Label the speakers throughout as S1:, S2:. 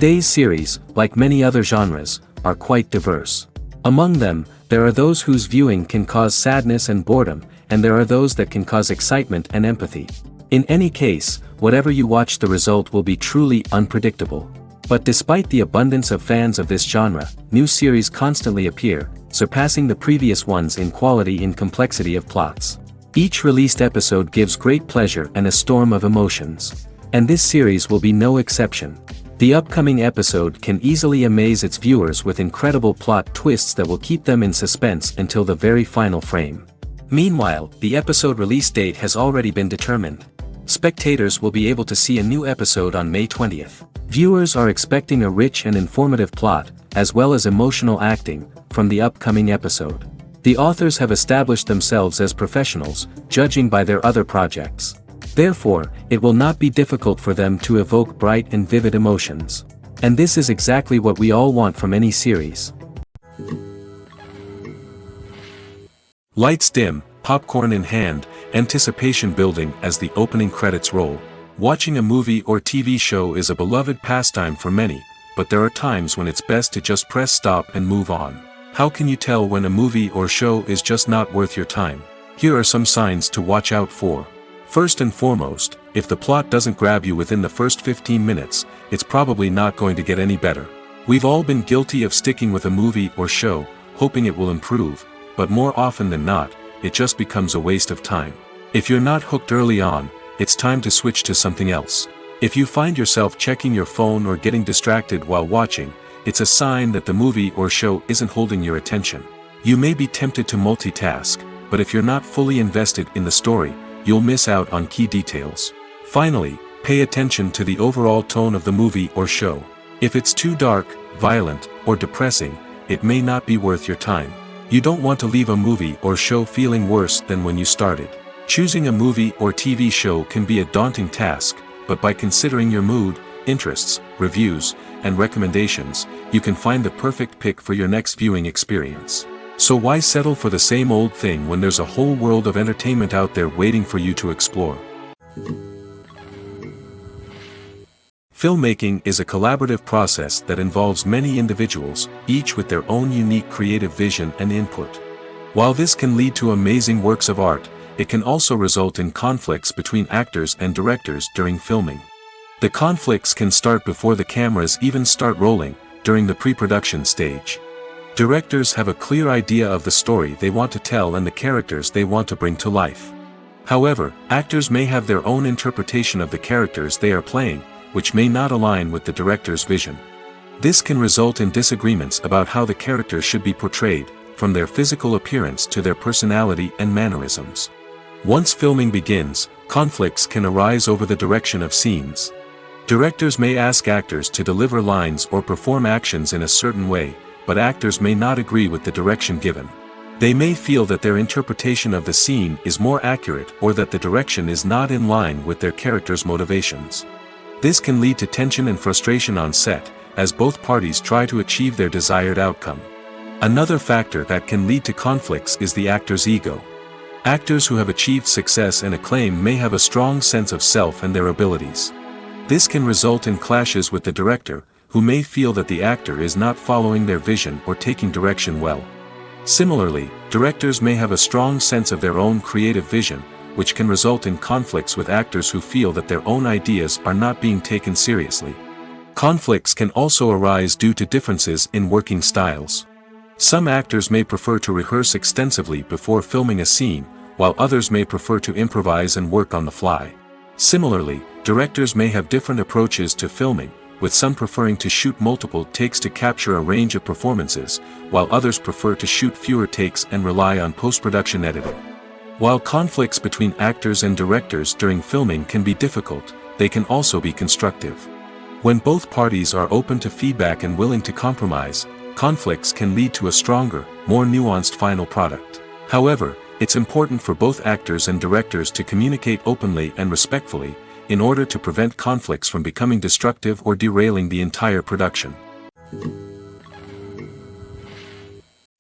S1: Today's series, like many other genres, are quite diverse. Among them, there are those whose viewing can cause sadness and boredom, and there are those that can cause excitement and empathy. In any case, whatever you watch, the result will be truly unpredictable. But despite the abundance of fans of this genre, new series constantly appear, surpassing the previous ones in quality and complexity of plots. Each released episode gives great pleasure and a storm of emotions. And this series will be no exception. The upcoming episode can easily amaze its viewers with incredible plot twists that will keep them in suspense until the very final frame. Meanwhile, the episode release date has already been determined. Spectators will be able to see a new episode on May 20th. Viewers are expecting a rich and informative plot, as well as emotional acting, from the upcoming episode. The authors have established themselves as professionals, judging by their other projects. Therefore, it will not be difficult for them to evoke bright and vivid emotions. And this is exactly what we all want from any series.
S2: Lights dim, popcorn in hand, anticipation building as the opening credits roll. Watching a movie or TV show is a beloved pastime for many, but there are times when it's best to just press stop and move on. How can you tell when a movie or show is just not worth your time? Here are some signs to watch out for. First and foremost, if the plot doesn't grab you within the first 15 minutes, it's probably not going to get any better. We've all been guilty of sticking with a movie or show, hoping it will improve, but more often than not, it just becomes a waste of time. If you're not hooked early on, it's time to switch to something else. If you find yourself checking your phone or getting distracted while watching, it's a sign that the movie or show isn't holding your attention. You may be tempted to multitask, but if you're not fully invested in the story, you'll miss out on key details. Finally, pay attention to the overall tone of the movie or show. If it's too dark, violent, or depressing, it may not be worth your time. You don't want to leave a movie or show feeling worse than when you started. Choosing a movie or TV show can be a daunting task, but by considering your mood, interests, reviews, and recommendations, you can find the perfect pick for your next viewing experience. So why settle for the same old thing when there's a whole world of entertainment out there waiting for you to explore? Filmmaking is a collaborative process that involves many individuals, each with their own unique creative vision and input. While this can lead to amazing works of art, it can also result in conflicts between actors and directors during filming. The conflicts can start before the cameras even start rolling, during the pre-production stage. Directors have a clear idea of the story they want to tell and the characters they want to bring to life. However, actors may have their own interpretation of the characters they are playing, which may not align with the director's vision. This can result in disagreements about how the characters should be portrayed, from their physical appearance to their personality and mannerisms. Once filming begins, conflicts can arise over the direction of scenes. Directors may ask actors to deliver lines or perform actions in a certain way, but actors may not agree with the direction given. They may feel that their interpretation of the scene is more accurate or that the direction is not in line with their character's motivations. This can lead to tension and frustration on set, as both parties try to achieve their desired outcome. Another factor that can lead to conflicts is the actor's ego. Actors who have achieved success and acclaim may have a strong sense of self and their abilities. This can result in clashes with the director, who may feel that the actor is not following their vision or taking direction well. Similarly, directors may have a strong sense of their own creative vision, which can result in conflicts with actors who feel that their own ideas are not being taken seriously. Conflicts can also arise due to differences in working styles. Some actors may prefer to rehearse extensively before filming a scene, while others may prefer to improvise and work on the fly. Similarly, directors may have different approaches to filming, with some preferring to shoot multiple takes to capture a range of performances, while others prefer to shoot fewer takes and rely on post-production editing. While conflicts between actors and directors during filming can be difficult, they can also be constructive. When both parties are open to feedback and willing to compromise, conflicts can lead to a stronger, more nuanced final product. However, it's important for both actors and directors to communicate openly and respectfully, in order to prevent conflicts from becoming destructive or derailing the entire production.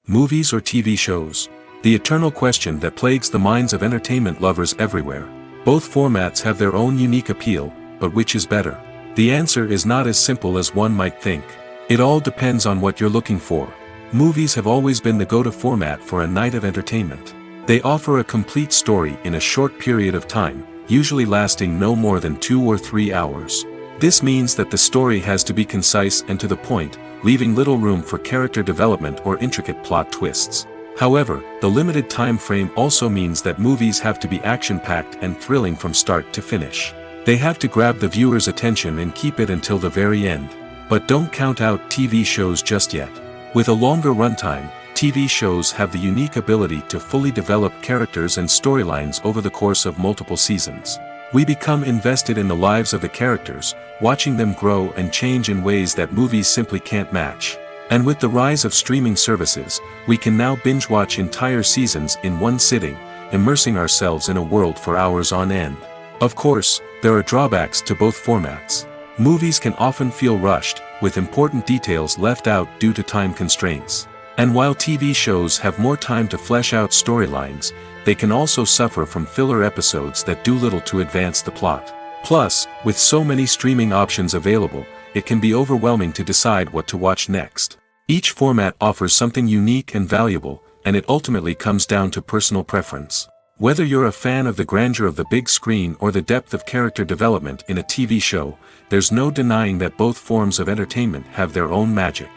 S2: Movies or TV shows? The eternal question that plagues the minds of entertainment lovers everywhere. Both formats have their own unique appeal, but which is better? The answer is not as simple as one might think. It all depends on what you're looking for. Movies have always been the go-to format for a night of entertainment. They offer a complete story in a short period of time, usually lasting no more than 2 or 3 hours. This means that the story has to be concise and to the point, leaving little room for character development or intricate plot twists. However, the limited time frame also means that movies have to be action-packed and thrilling from start to finish. They have to grab the viewer's attention and keep it until the very end. But don't count out TV shows just yet. With a longer runtime, TV shows have the unique ability to fully develop characters and storylines over the course of multiple seasons. We become invested in the lives of the characters, watching them grow and change in ways that movies simply can't match. And with the rise of streaming services, we can now binge-watch entire seasons in one sitting, immersing ourselves in a world for hours on end. Of course, there are drawbacks to both formats. Movies can often feel rushed, with important details left out due to time constraints. And while TV shows have more time to flesh out storylines, they can also suffer from filler episodes that do little to advance the plot. Plus, with so many streaming options available, it can be overwhelming to decide what to watch next. Each format offers something unique and valuable, and it ultimately comes down to personal preference. Whether you're a fan of the grandeur of the big screen or the depth of character development in a TV show, there's no denying that both forms of entertainment have their own magic.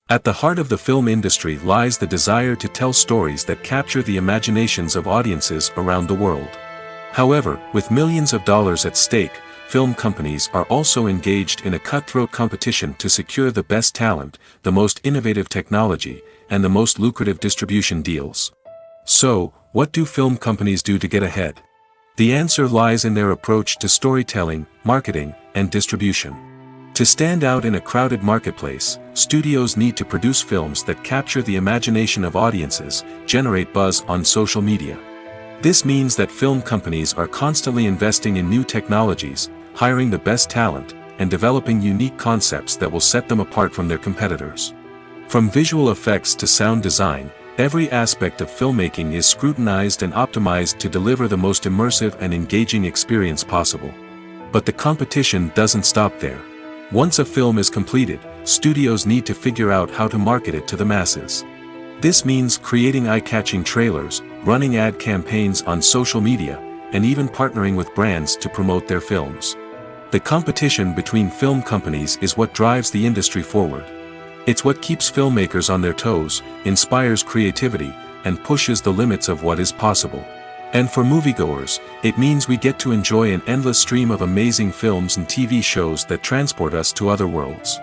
S2: At the heart of the film industry lies the desire to tell stories that capture the imaginations of audiences around the world. However, with millions of dollars at stake, film companies are also engaged in a cutthroat competition to secure the best talent, the most innovative technology, and the most lucrative distribution deals. So, what do film companies do to get ahead? The answer lies in their approach to storytelling, marketing, and distribution. To stand out in a crowded marketplace, studios need to produce films that capture the imagination of audiences, generate buzz on social media. This means that film companies are constantly investing in new technologies, hiring the best talent, and developing unique concepts that will set them apart from their competitors. From visual effects to sound design, every aspect of filmmaking is scrutinized and optimized to deliver the most immersive and engaging experience possible. But the competition doesn't stop there. Once a film is completed, studios need to figure out how to market it to the masses. This means creating eye-catching trailers, running ad campaigns on social media, and even partnering with brands to promote their films. The competition between film companies is what drives the industry forward. It's what keeps filmmakers on their toes, inspires creativity, and pushes the limits of what is possible. And for moviegoers, it means we get to enjoy an endless stream of amazing films and TV shows that transport us to other worlds.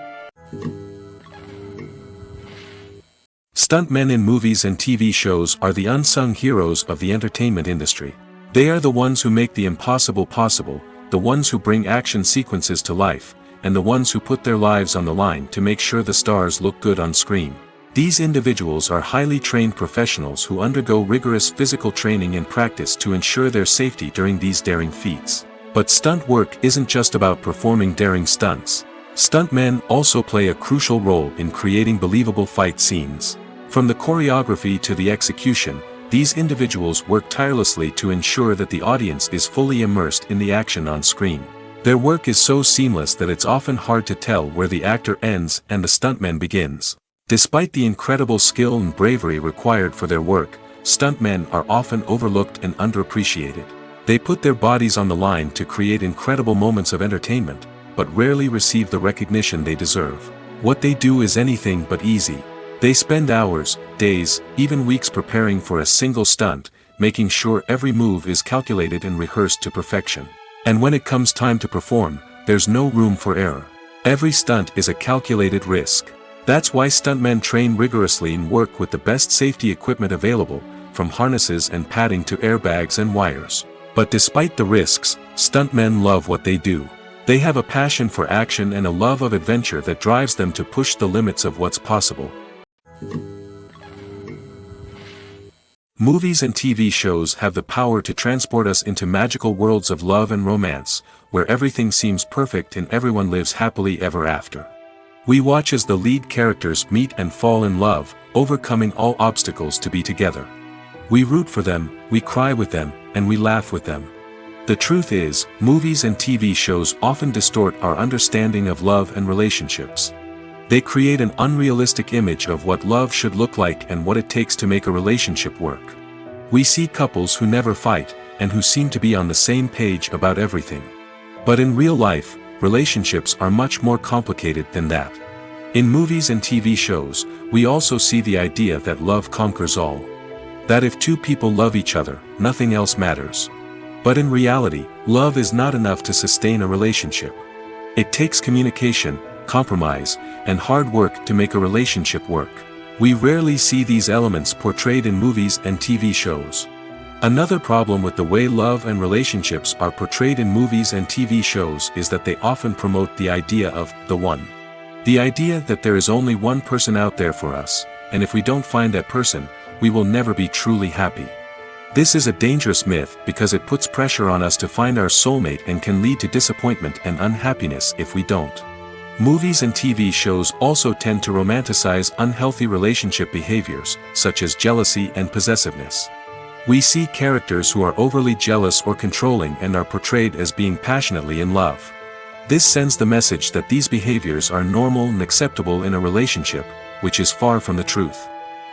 S2: Stuntmen in movies and TV shows are the unsung heroes of the entertainment industry. They are the ones who make the impossible possible, the ones who bring action sequences to life, and the ones who put their lives on the line to make sure the stars look good on screen. These individuals are highly trained professionals who undergo rigorous physical training and practice to ensure their safety during these daring feats. But stunt work isn't just about performing daring stunts. Stuntmen also play a crucial role in creating believable fight scenes. From the choreography to the execution, these individuals work tirelessly to ensure that the audience is fully immersed in the action on screen. Their work is so seamless that it's often hard to tell where the actor ends and the stuntman begins. Despite the incredible skill and bravery required for their work, stuntmen are often overlooked and underappreciated. They put their bodies on the line to create incredible moments of entertainment, but rarely receive the recognition they deserve. What they do is anything but easy. They spend hours, days, even weeks preparing for a single stunt, making sure every move is calculated and rehearsed to perfection. And when it comes time to perform, there's no room for error. Every stunt is a calculated risk. That's why stuntmen train rigorously and work with the best safety equipment available, from harnesses and padding to airbags and wires. But despite the risks, stuntmen love what they do. They have a passion for action and a love of adventure that drives them to push the limits of what's possible. Movies and TV shows have the power to transport us into magical worlds of love and romance, where everything seems perfect and everyone lives happily ever after. We watch as the lead characters meet and fall in love, overcoming all obstacles to be together. We root for them, we cry with them, and we laugh with them. The truth is, movies and TV shows often distort our understanding of love and relationships. They create an unrealistic image of what love should look like and what it takes to make a relationship work. We see couples who never fight, and who seem to be on the same page about everything. But in real life, relationships are much more complicated than that. In movies and TV shows, we also see the idea that love conquers all. That if two people love each other, nothing else matters. But in reality, love is not enough to sustain a relationship. It takes communication, compromise, and hard work to make a relationship work. We rarely see these elements portrayed in movies and TV shows. Another problem with the way love and relationships are portrayed in movies and TV shows is that they often promote the idea of the one. The idea that there is only one person out there for us, and if we don't find that person, we will never be truly happy. This is a dangerous myth because it puts pressure on us to find our soulmate and can lead to disappointment and unhappiness if we don't. Movies and TV shows also tend to romanticize unhealthy relationship behaviors, such as jealousy and possessiveness. We see characters who are overly jealous or controlling and are portrayed as being passionately in love. This sends the message that these behaviors are normal and acceptable in a relationship, which is far from the truth.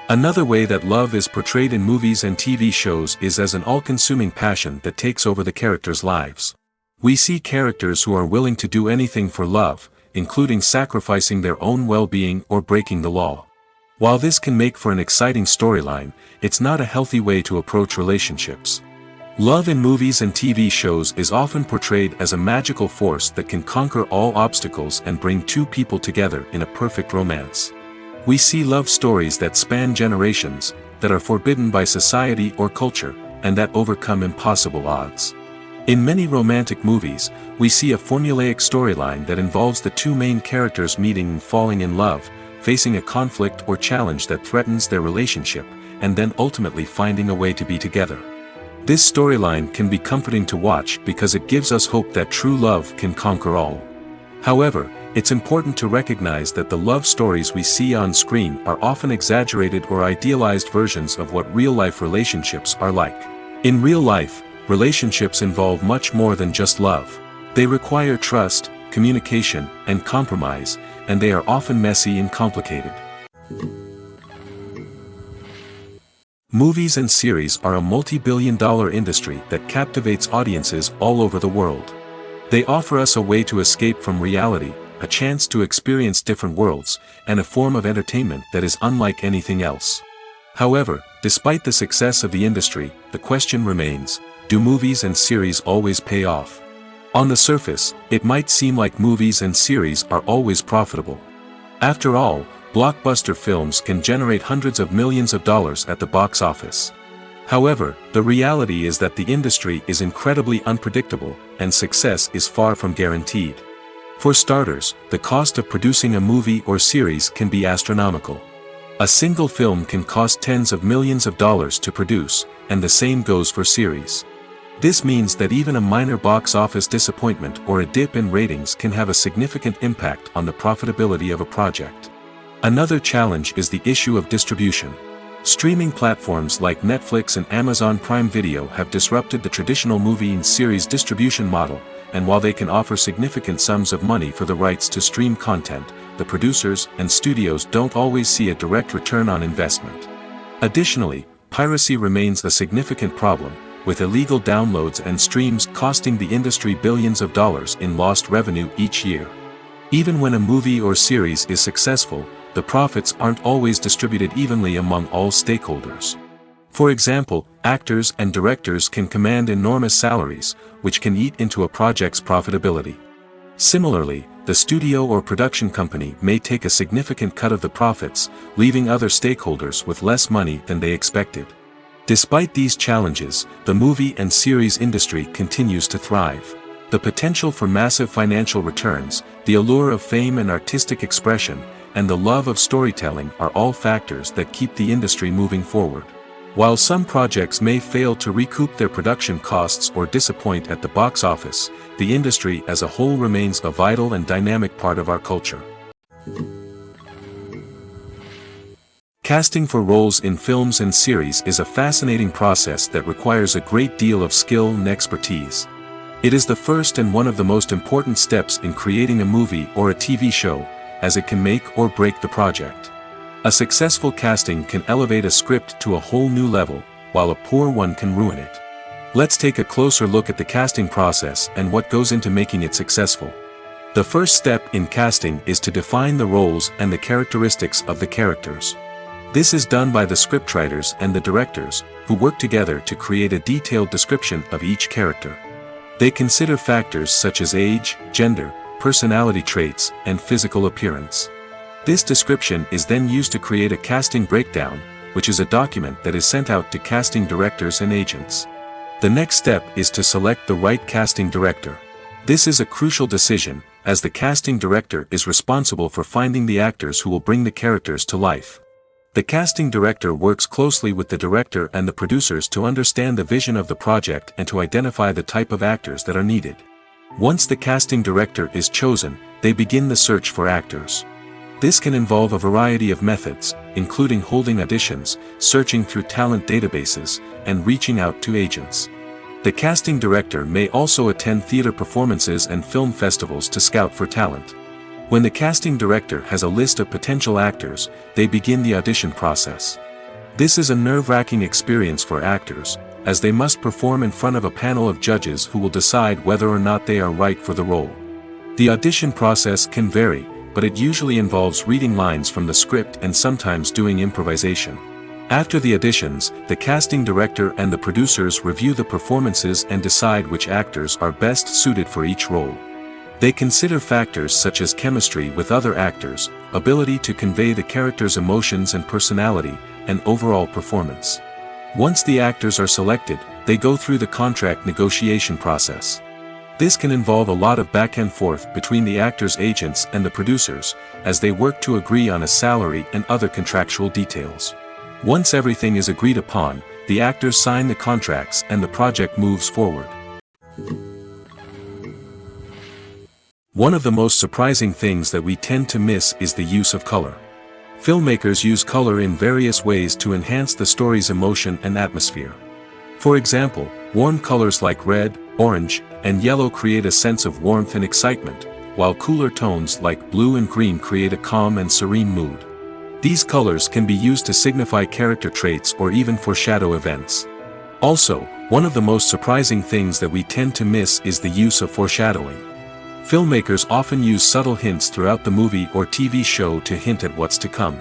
S2: Another way that love is portrayed in movies and TV shows is as an all-consuming passion that takes over the characters' lives. We see characters who are willing to do anything for love, including sacrificing their own well-being or breaking the law. While this can make for an exciting storyline, it's not a healthy way to approach relationships. Love in movies and TV shows is often portrayed as a magical force that can conquer all obstacles and bring two people together in a perfect romance. We see love stories that span generations, that are forbidden by society or culture, and that overcome impossible odds. In many romantic movies, we see a formulaic storyline that involves the two main characters meeting and falling in love, facing a conflict or challenge that threatens their relationship, and then ultimately finding a way to be together. This storyline can be comforting to watch because it gives us hope that true love can conquer all. However, it's important to recognize that the love stories we see on screen are often exaggerated or idealized versions of what real-life relationships are like. In real life, relationships involve much more than just love. They require trust, communication, and compromise, and they are often messy and complicated. Movies and series are a multi-billion-dollar industry that captivates audiences all over the world. They offer us a way to escape from reality, a chance to experience different worlds, and a form of entertainment that is unlike anything else. However, despite the success of the industry, the question remains, do movies and series always pay off? On the surface, it might seem like movies and series are always profitable. After all, blockbuster films can generate hundreds of millions of dollars at the box office. However, the reality is that the industry is incredibly unpredictable, and success is far from guaranteed. For starters, the cost of producing a movie or series can be astronomical. A single film can cost tens of millions of dollars to produce, and the same goes for series. This means that even a minor box office disappointment or a dip in ratings can have a significant impact on the profitability of a project. Another challenge is the issue of distribution. Streaming platforms like Netflix and Amazon Prime Video have disrupted the traditional movie and series distribution model, and while they can offer significant sums of money for the rights to stream content, the producers and studios don't always see a direct return on investment. Additionally, piracy remains a significant problem, with illegal downloads and streams costing the industry billions of dollars in lost revenue each year. Even when a movie or series is successful, the profits aren't always distributed evenly among all stakeholders. For example, actors and directors can command enormous salaries, which can eat into a project's profitability. Similarly, the studio or production company may take a significant cut of the profits, leaving other stakeholders with less money than they expected. Despite these challenges, the movie and series industry continues to thrive. The potential for massive financial returns, the allure of fame and artistic expression, and the love of storytelling are all factors that keep the industry moving forward. While some projects may fail to recoup their production costs or disappoint at the box office, the industry as a whole remains a vital and dynamic part of our culture. Casting for roles in films and series is a fascinating process that requires a great deal of skill and expertise. It is the first and one of the most important steps in creating a movie or a TV show, as it can make or break the project. A successful casting can elevate a script to a whole new level, while a poor one can ruin it. Let's take a closer look at the casting process and what goes into making it successful. The first step in casting is to define the roles and the characteristics of the characters. This is done by the scriptwriters and the directors, who work together to create a detailed description of each character. They consider factors such as age, gender, personality traits, and physical appearance. This description is then used to create a casting breakdown, which is a document that is sent out to casting directors and agents. The next step is to select the right casting director. This is a crucial decision, as the casting director is responsible for finding the actors who will bring the characters to life. The casting director works closely with the director and the producers to understand the vision of the project and to identify the type of actors that are needed. Once the casting director is chosen, they begin the search for actors. This can involve a variety of methods, including holding auditions, searching through talent databases, and reaching out to agents. The casting director may also attend theater performances and film festivals to scout for talent. When the casting director has a list of potential actors, they begin the audition process. This is a nerve-wracking experience for actors, as they must perform in front of a panel of judges who will decide whether or not they are right for the role. The audition process can vary, but it usually involves reading lines from the script and sometimes doing improvisation. After the auditions, the casting director and the producers review the performances and decide which actors are best suited for each role. They consider factors such as chemistry with other actors, ability to convey the character's emotions and personality, and overall performance. Once the actors are selected, they go through the contract negotiation process. This can involve a lot of back and forth between the actors' agents and the producers, as they work to agree on a salary and other contractual details. Once everything is agreed upon, the actors sign the contracts and the project moves forward. One of the most surprising things that we tend to miss is the use of color. Filmmakers use color in various ways to enhance the story's emotion and atmosphere. For example, warm colors like red, orange, and yellow create a sense of warmth and excitement, while cooler tones like blue and green create a calm and serene mood. These colors can be used to signify character traits or even foreshadow events. Also, one of the most surprising things that we tend to miss is the use of foreshadowing. Filmmakers often use subtle hints throughout the movie or TV show to hint at what's to come.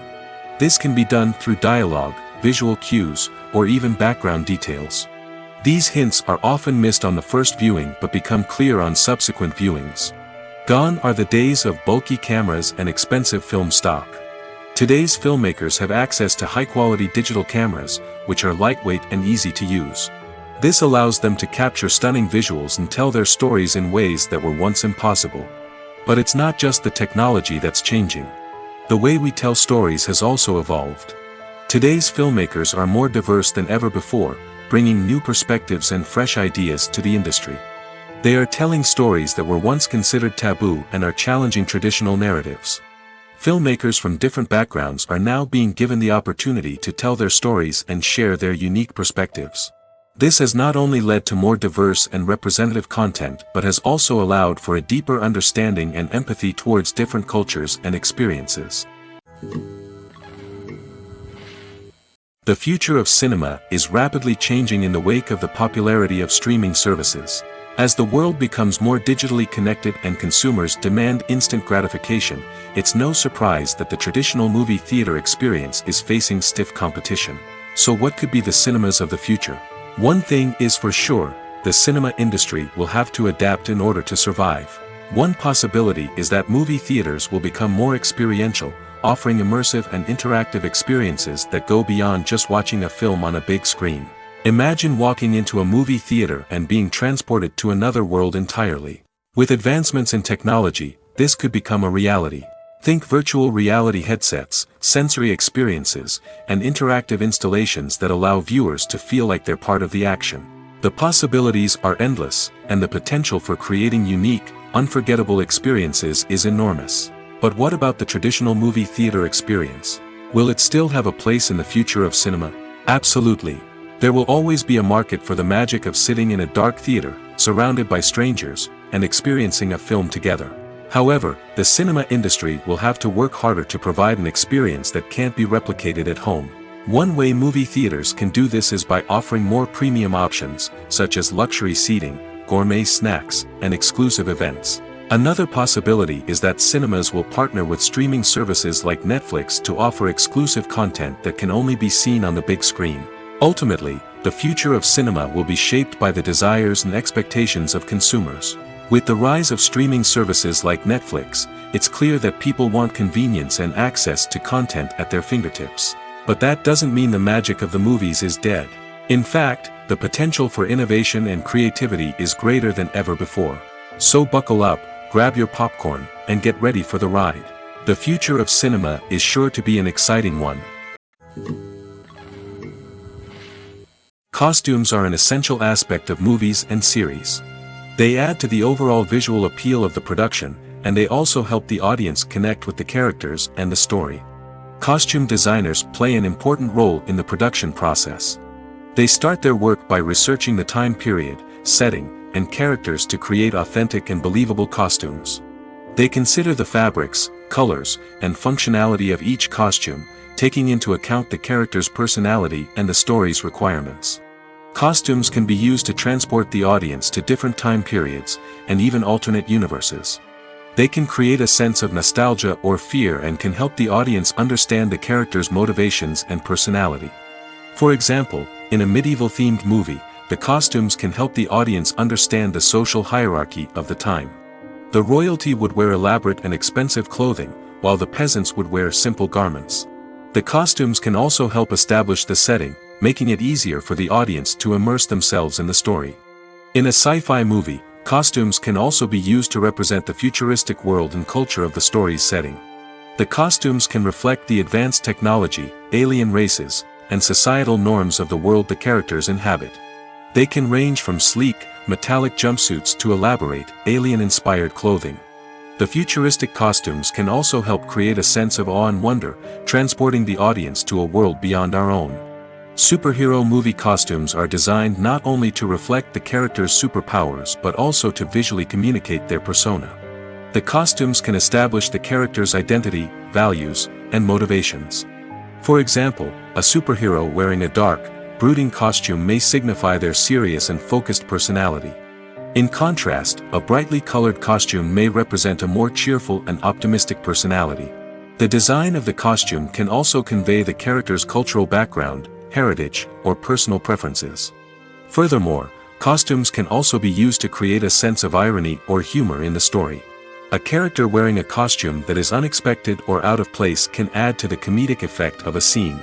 S2: This can be done through dialogue, visual cues, or even background details. These hints are often missed on the first viewing but become clear on subsequent viewings. Gone are the days of bulky cameras and expensive film stock. Today's filmmakers have access to high-quality digital cameras, which are lightweight and easy to use. This allows them to capture stunning visuals and tell their stories in ways that were once impossible. But it's not just the technology that's changing. The way we tell stories has also evolved. Today's filmmakers are more diverse than ever before, bringing new perspectives and fresh ideas to the industry. They are telling stories that were once considered taboo and are challenging traditional narratives. Filmmakers from different backgrounds are now being given the opportunity to tell their stories and share their unique perspectives. This has not only led to more diverse and representative content but has also allowed for a deeper understanding and empathy towards different cultures and experiences. The future of cinema is rapidly changing in the wake of the popularity of streaming services. As the world becomes more digitally connected and consumers demand instant gratification, it's no surprise that the traditional movie theater experience is facing stiff competition. So what could be the cinemas of the future? One thing is for sure, the cinema industry will have to adapt in order to survive. One possibility is that movie theaters will become more experiential, offering immersive and interactive experiences that go beyond just watching a film on a big screen. Imagine walking into a movie theater and being transported to another world entirely. With advancements in technology, this could become a reality. Think virtual reality headsets, sensory experiences, and interactive installations that allow viewers to feel like they're part of the action. The possibilities are endless, and the potential for creating unique, unforgettable experiences is enormous. But what about the traditional movie theater experience? Will it still have a place in the future of cinema? Absolutely. There will always be a market for the magic of sitting in a dark theater, surrounded by strangers, and experiencing a film together. However, the cinema industry will have to work harder to provide an experience that can't be replicated at home. One way movie theaters can do this is by offering more premium options, such as luxury seating, gourmet snacks, and exclusive events. Another possibility is that cinemas will partner with streaming services like Netflix to offer exclusive content that can only be seen on the big screen. Ultimately, the future of cinema will be shaped by the desires and expectations of consumers. With the rise of streaming services like Netflix, it's clear that people want convenience and access to content at their fingertips. But that doesn't mean the magic of the movies is dead. In fact, the potential for innovation and creativity is greater than ever before. So buckle up, grab your popcorn, and get ready for the ride. The future of cinema is sure to be an exciting one. Costumes are an essential aspect of movies and series. They add to the overall visual appeal of the production, and they also help the audience connect with the characters and the story. Costume designers play an important role in the production process. They start their work by researching the time period, setting, and characters to create authentic and believable costumes. They consider the fabrics, colors, and functionality of each costume, taking into account the character's personality and the story's requirements. Costumes can be used to transport the audience to different time periods, and even alternate universes. They can create a sense of nostalgia or fear and can help the audience understand the character's motivations and personality. For example, in a medieval-themed movie, the costumes can help the audience understand the social hierarchy of the time. The royalty would wear elaborate and expensive clothing, while the peasants would wear simple garments. The costumes can also help establish the setting, making it easier for the audience to immerse themselves in the story. In a sci-fi movie, costumes can also be used to represent the futuristic world and culture of the story's setting. The costumes can reflect the advanced technology, alien races, and societal norms of the world the characters inhabit. They can range from sleek, metallic jumpsuits to elaborate, alien-inspired clothing. The futuristic costumes can also help create a sense of awe and wonder, transporting the audience to a world beyond our own. Superhero movie costumes are designed not only to reflect the character's superpowers but also to visually communicate their persona. The costumes can establish the character's identity, values, and motivations. For example, a superhero wearing a dark, brooding costume may signify their serious and focused personality. In contrast, a brightly colored costume may represent a more cheerful and optimistic personality. The design of the costume can also convey the character's cultural background, heritage, or personal preferences. Furthermore, costumes can also be used to create a sense of irony or humor in the story. A character wearing a costume that is unexpected or out of place can add to the comedic effect of a scene.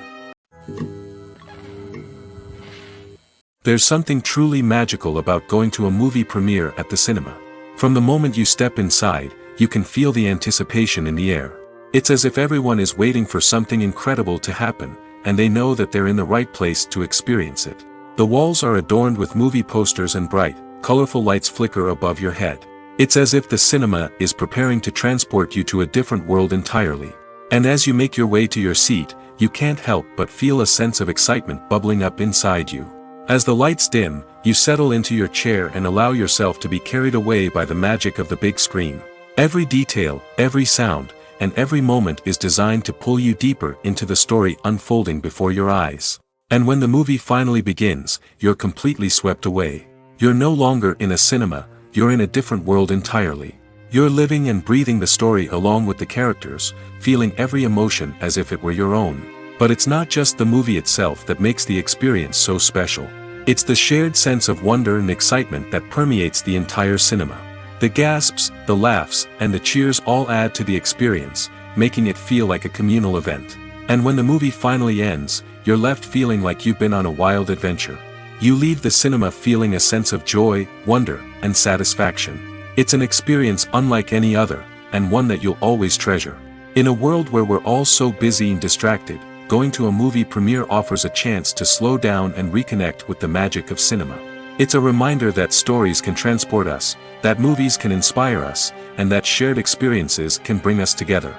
S2: There's something truly magical about going to a movie premiere at the cinema. From the moment you step inside, you can feel the anticipation in the air. It's as if everyone is waiting for something incredible to happen, and they know that they're in the right place to experience it. The walls are adorned with movie posters and bright, colorful lights flicker above your head. It's as if the cinema is preparing to transport you to a different world entirely. And as you make your way to your seat, you can't help but feel a sense of excitement bubbling up inside you. As the lights dim, you settle into your chair and allow yourself to be carried away by the magic of the big screen. Every detail, every sound, and every moment is designed to pull you deeper into the story unfolding before your eyes. And when the movie finally begins, you're completely swept away. You're no longer in a cinema, you're in a different world entirely. You're living and breathing the story along with the characters, feeling every emotion as if it were your own. But it's not just the movie itself that makes the experience so special. It's the shared sense of wonder and excitement that permeates the entire cinema. The gasps, the laughs, and the cheers all add to the experience, making it feel like a communal event. And when the movie finally ends, you're left feeling like you've been on a wild adventure. You leave the cinema feeling a sense of joy, wonder, and satisfaction. It's an experience unlike any other, and one that you'll always treasure. In a world where we're all so busy and distracted, going to a movie premiere offers a chance to slow down and reconnect with the magic of cinema. It's a reminder that stories can transport us, that movies can inspire us, and that shared experiences can bring us together.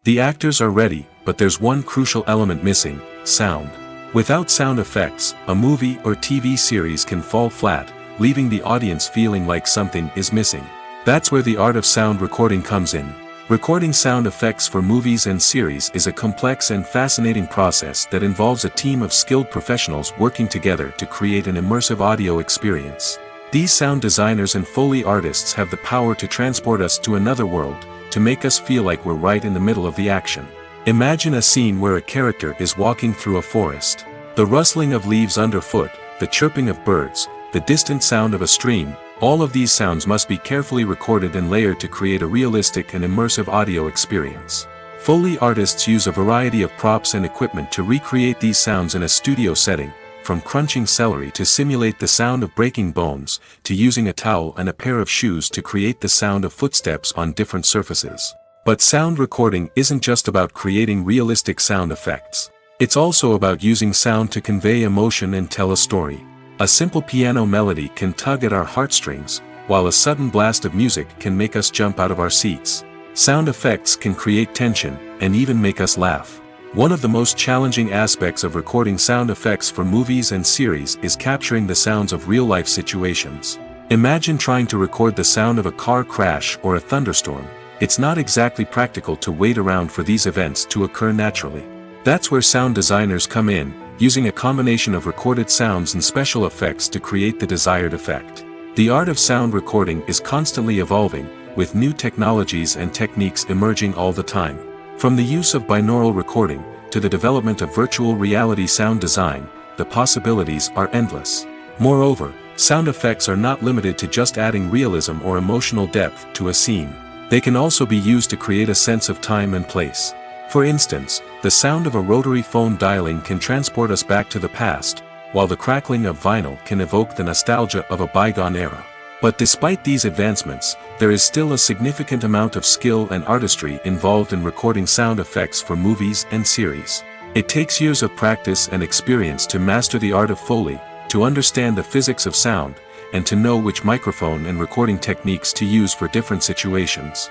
S2: The actors are ready, but there's one crucial element missing: sound. Without sound effects, a movie or TV series can fall flat, leaving the audience feeling like something is missing. That's where the art of sound recording comes in. Recording sound effects for movies and series is a complex and fascinating process that involves a team of skilled professionals working together to create an immersive audio experience. These sound designers and Foley artists have the power to transport us to another world, to make us feel like we're right in the middle of the action. Imagine a scene where a character is walking through a forest. The rustling of leaves underfoot, the chirping of birds, the distant sound of a stream, all of these sounds must be carefully recorded and layered to create a realistic and immersive audio experience. Foley artists use a variety of props and equipment to recreate these sounds in a studio setting, from crunching celery to simulate the sound of breaking bones, to using a towel and a pair of shoes to create the sound of footsteps on different surfaces. But sound recording isn't just about creating realistic sound effects. It's also about using sound to convey emotion and tell a story. A simple piano melody can tug at our heartstrings, while a sudden blast of music can make us jump out of our seats. Sound effects can create tension, and even make us laugh. One of the most challenging aspects of recording sound effects for movies and series is capturing the sounds of real-life situations. Imagine trying to record the sound of a car crash or a thunderstorm. It's not exactly practical to wait around for these events to occur naturally. That's where sound designers come in, using a combination of recorded sounds and special effects to create the desired effect. The art of sound recording is constantly evolving, with new technologies and techniques emerging all the time. From the use of binaural recording, to the development of virtual reality sound design, the possibilities are endless. Moreover, sound effects are not limited to just adding realism or emotional depth to a scene. They can also be used to create a sense of time and place. For instance, the sound of a rotary phone dialing can transport us back to the past, while the crackling of vinyl can evoke the nostalgia of a bygone era. But despite these advancements, there is still a significant amount of skill and artistry involved in recording sound effects for movies and series. It takes years of practice and experience to master the art of Foley, to understand the physics of sound, and to know which microphone and recording techniques to use for different situations.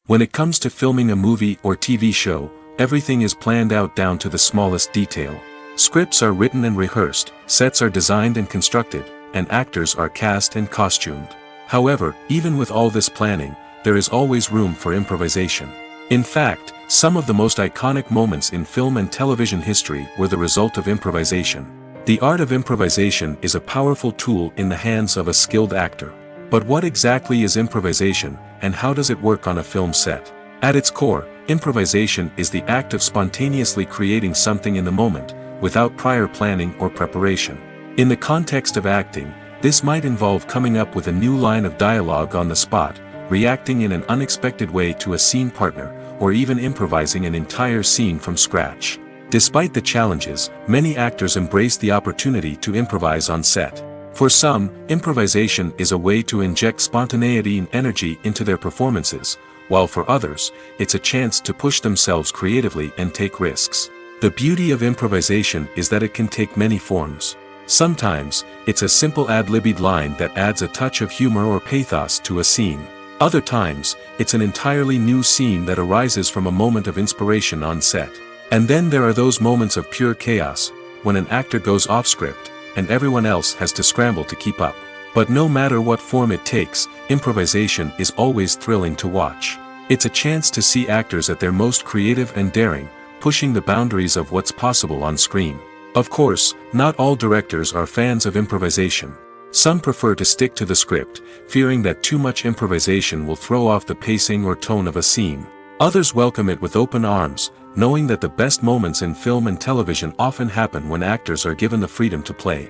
S2: When it comes to filming a movie or TV show, everything is planned out down to the smallest detail. Scripts are written and rehearsed, sets are designed and constructed, and actors are cast and costumed. However, even with all this planning, there is always room for improvisation. In fact, some of the most iconic moments in film and television history were the result of improvisation. The art of improvisation is a powerful tool in the hands of a skilled actor. But what exactly is improvisation, and how does it work on a film set? At its core, improvisation is the act of spontaneously creating something in the moment, without prior planning or preparation. In the context of acting, this might involve coming up with a new line of dialogue on the spot, reacting in an unexpected way to a scene partner, or even improvising an entire scene from scratch. Despite the challenges, many actors embrace the opportunity to improvise on set. For some, improvisation is a way to inject spontaneity and energy into their performances, while for others, it's a chance to push themselves creatively and take risks. The beauty of improvisation is that it can take many forms. Sometimes, it's a simple ad-libbed line that adds a touch of humor or pathos to a scene. Other times, it's an entirely new scene that arises from a moment of inspiration on set. And then there are those moments of pure chaos, when an actor goes off script, and everyone else has to scramble to keep up. But no matter what form it takes, improvisation is always thrilling to watch. It's a chance to see actors at their most creative and daring, pushing the boundaries of what's possible on screen. Of course, not all directors are fans of improvisation. Some prefer to stick to the script, fearing that too much improvisation will throw off the pacing or tone of a scene. Others welcome it with open arms, knowing that the best moments in film and television often happen when actors are given the freedom to play.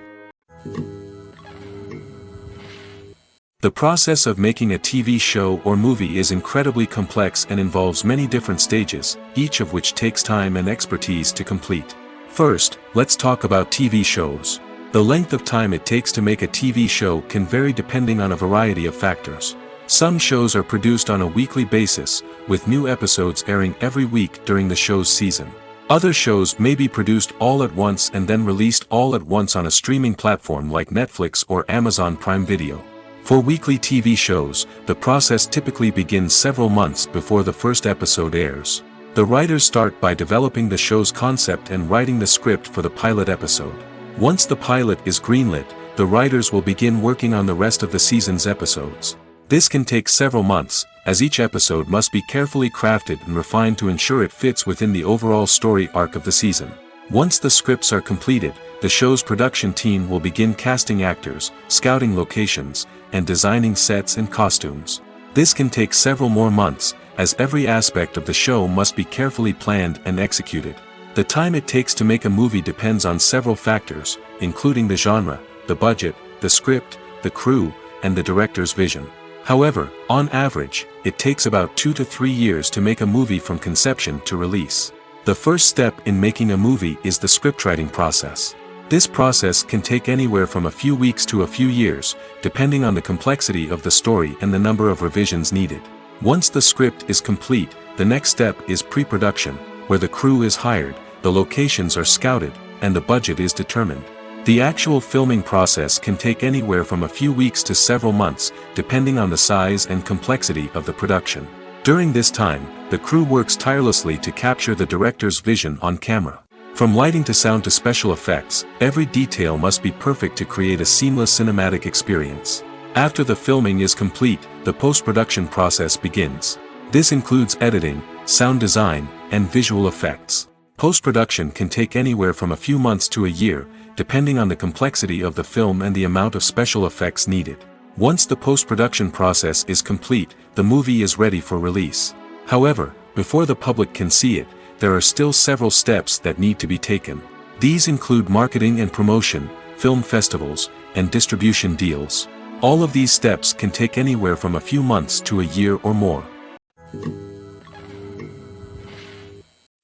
S2: The process of making a TV show or movie is incredibly complex and involves many different stages, each of which takes time and expertise to complete. First, let's talk about TV shows. The length of time it takes to make a TV show can vary depending on a variety of factors. Some shows are produced on a weekly basis, with new episodes airing every week during the show's season. Other shows may be produced all at once and then released all at once on a streaming platform like Netflix or Amazon Prime Video. For weekly TV shows, the process typically begins several months before the first episode airs. The writers start by developing the show's concept and writing the script for the pilot episode. Once the pilot is greenlit, the writers will begin working on the rest of the season's episodes. This can take several months, as each episode must be carefully crafted and refined to ensure it fits within the overall story arc of the season. Once the scripts are completed, the show's production team will begin casting actors, scouting locations, and designing sets and costumes. This can take several more months, as every aspect of the show must be carefully planned and executed. The time it takes to make a movie depends on several factors, including the genre, the budget, the script, the crew, and the director's vision. However, on average, it takes about 2 to 3 years to make a movie from conception to release. The first step in making a movie is the scriptwriting process. This process can take anywhere from a few weeks to a few years, depending on the complexity of the story and the number of revisions needed. Once the script is complete, the next step is pre-production, where the crew is hired, the locations are scouted, and the budget is determined. The actual filming process can take anywhere from a few weeks to several months, depending on the size and complexity of the production. During this time, the crew works tirelessly to capture the director's vision on camera. From lighting to sound to special effects, every detail must be perfect to create a seamless cinematic experience. After the filming is complete, the post-production process begins. This includes editing, sound design, and visual effects. Post-production can take anywhere from a few months to a year, depending on the complexity of the film and the amount of special effects needed. Once the post-production process is complete, the movie is ready for release. However, before the public can see it, there are still several steps that need to be taken. These include marketing and promotion, film festivals, and distribution deals. All of these steps can take anywhere from a few months to a year or more.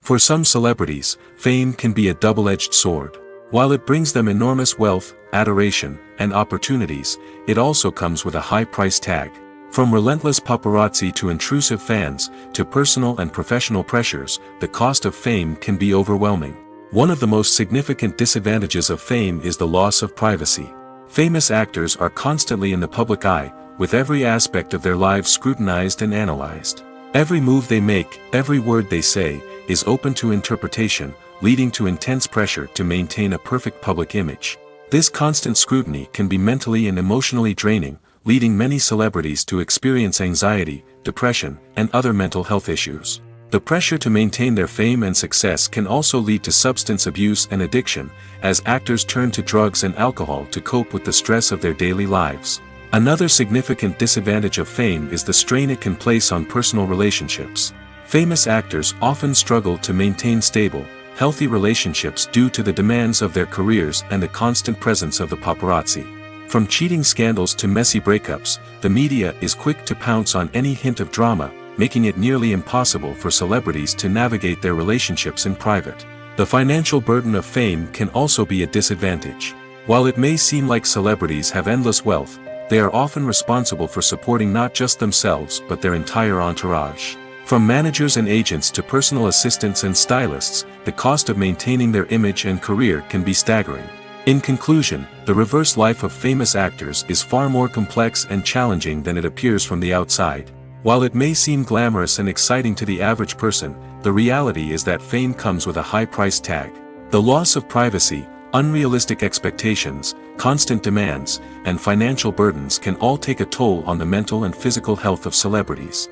S2: For some celebrities, fame can be a double-edged sword. While it brings them enormous wealth, adoration, and opportunities, it also comes with a high price tag. From relentless paparazzi to intrusive fans, to personal and professional pressures, the cost of fame can be overwhelming. One of the most significant disadvantages of fame is the loss of privacy. Famous actors are constantly in the public eye, with every aspect of their lives scrutinized and analyzed. Every move they make, every word they say, is open to interpretation, leading to intense pressure to maintain a perfect public image. This constant scrutiny can be mentally and emotionally draining, leading many celebrities to experience anxiety, depression, and other mental health issues. The pressure to maintain their fame and success can also lead to substance abuse and addiction, as actors turn to drugs and alcohol to cope with the stress of their daily lives. Another significant disadvantage of fame is the strain it can place on personal relationships. Famous actors often struggle to maintain stable, healthy relationships due to the demands of their careers and the constant presence of the paparazzi. From cheating scandals to messy breakups, the media is quick to pounce on any hint of drama, making it nearly impossible for celebrities to navigate their relationships in private. The financial burden of fame can also be a disadvantage. While it may seem like celebrities have endless wealth, they are often responsible for supporting not just themselves but their entire entourage. From managers and agents to personal assistants and stylists, the cost of maintaining their image and career can be staggering. In conclusion, the reverse life of famous actors is far more complex and challenging than it appears from the outside. While it may seem glamorous and exciting to the average person, the reality is that fame comes with a high price tag. The loss of privacy, unrealistic expectations, constant demands, and financial burdens can all take a toll on the mental and physical health of celebrities.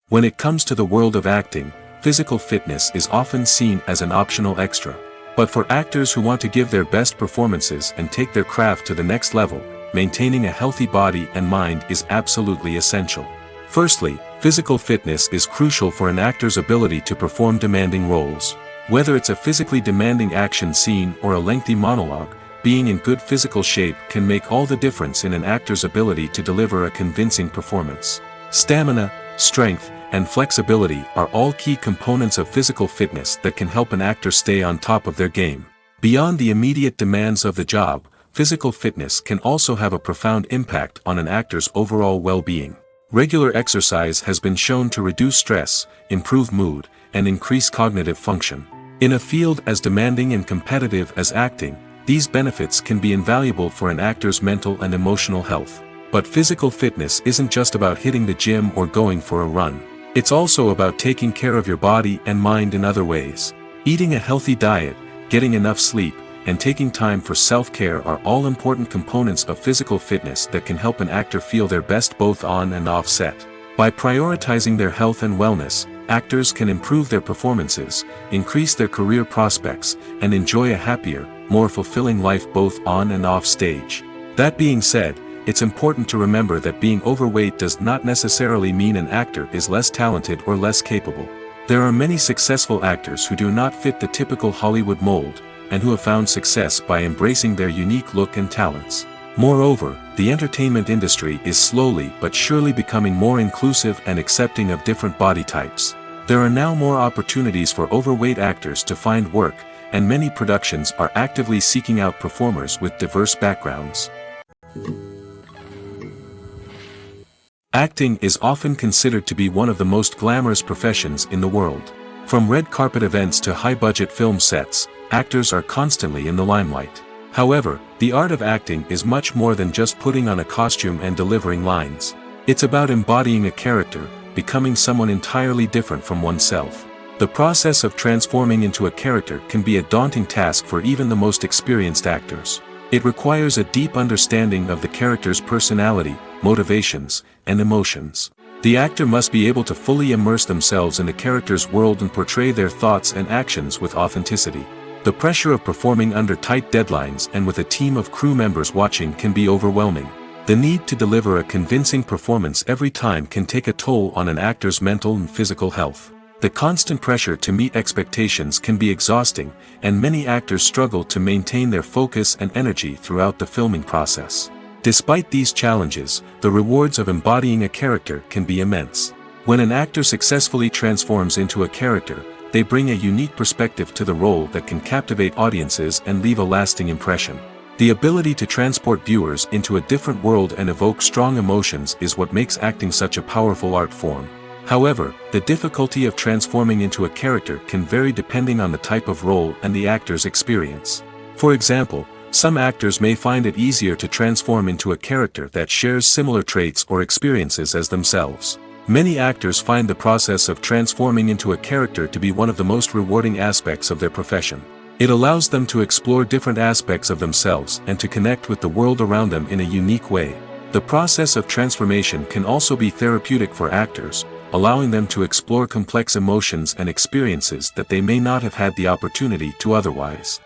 S2: When it comes to the world of acting, physical fitness is often seen as an optional extra. But for actors who want to give their best performances and take their craft to the next level, maintaining a healthy body and mind is absolutely essential. Firstly, physical fitness is crucial for an actor's ability to perform demanding roles. Whether it's a physically demanding action scene or a lengthy monologue, being in good physical shape can make all the difference in an actor's ability to deliver a convincing performance. Stamina, strength, and flexibility are all key components of physical fitness that can help an actor stay on top of their game. Beyond the immediate demands of the job, physical fitness can also have a profound impact on an actor's overall well-being. Regular exercise has been shown to reduce stress, improve mood, and increase cognitive function. In a field as demanding and competitive as acting, these benefits can be invaluable for an actor's mental and emotional health. But physical fitness isn't just about hitting the gym or going for a run. It's also about taking care of your body and mind in other ways. Eating a healthy diet, getting enough sleep, and taking time for self-care are all important components of physical fitness that can help an actor feel their best both on and off set. By prioritizing their health and wellness, actors can improve their performances, increase their career prospects, and enjoy a happier, more fulfilling life both on and off stage. That being said, it's important to remember that being overweight does not necessarily mean an actor is less talented or less capable. There are many successful actors who do not fit the typical Hollywood mold, and who have found success by embracing their unique look and talents. Moreover, the entertainment industry is slowly but surely becoming more inclusive and accepting of different body types. There are now more opportunities for overweight actors to find work, and many productions are actively seeking out performers with diverse backgrounds. Acting is often considered to be one of the most glamorous professions in the world. From red carpet events to high-budget film sets, actors are constantly in the limelight. However, the art of acting is much more than just putting on a costume and delivering lines. It's about embodying a character, becoming someone entirely different from oneself. The process of transforming into a character can be a daunting task for even the most experienced actors. It requires a deep understanding of the character's personality, motivations, and emotions. The actor must be able to fully immerse themselves in the character's world and portray their thoughts and actions with authenticity. The pressure of performing under tight deadlines and with a team of crew members watching can be overwhelming. The need to deliver a convincing performance every time can take a toll on an actor's mental and physical health. The constant pressure to meet expectations can be exhausting, and many actors struggle to maintain their focus and energy throughout the filming process. Despite these challenges, the rewards of embodying a character can be immense. When an actor successfully transforms into a character, they bring a unique perspective to the role that can captivate audiences and leave a lasting impression. The ability to transport viewers into a different world and evoke strong emotions is what makes acting such a powerful art form. However, the difficulty of transforming into a character can vary depending on the type of role and the actor's experience. For example, some actors may find it easier to transform into a character that shares similar traits or experiences as themselves. Many actors find the process of transforming into a character to be one of the most rewarding aspects of their profession. It allows them to explore different aspects of themselves and to connect with the world around them in a unique way. The process of transformation can also be therapeutic for actors, allowing them to explore complex emotions and experiences that they may not have had the opportunity to otherwise.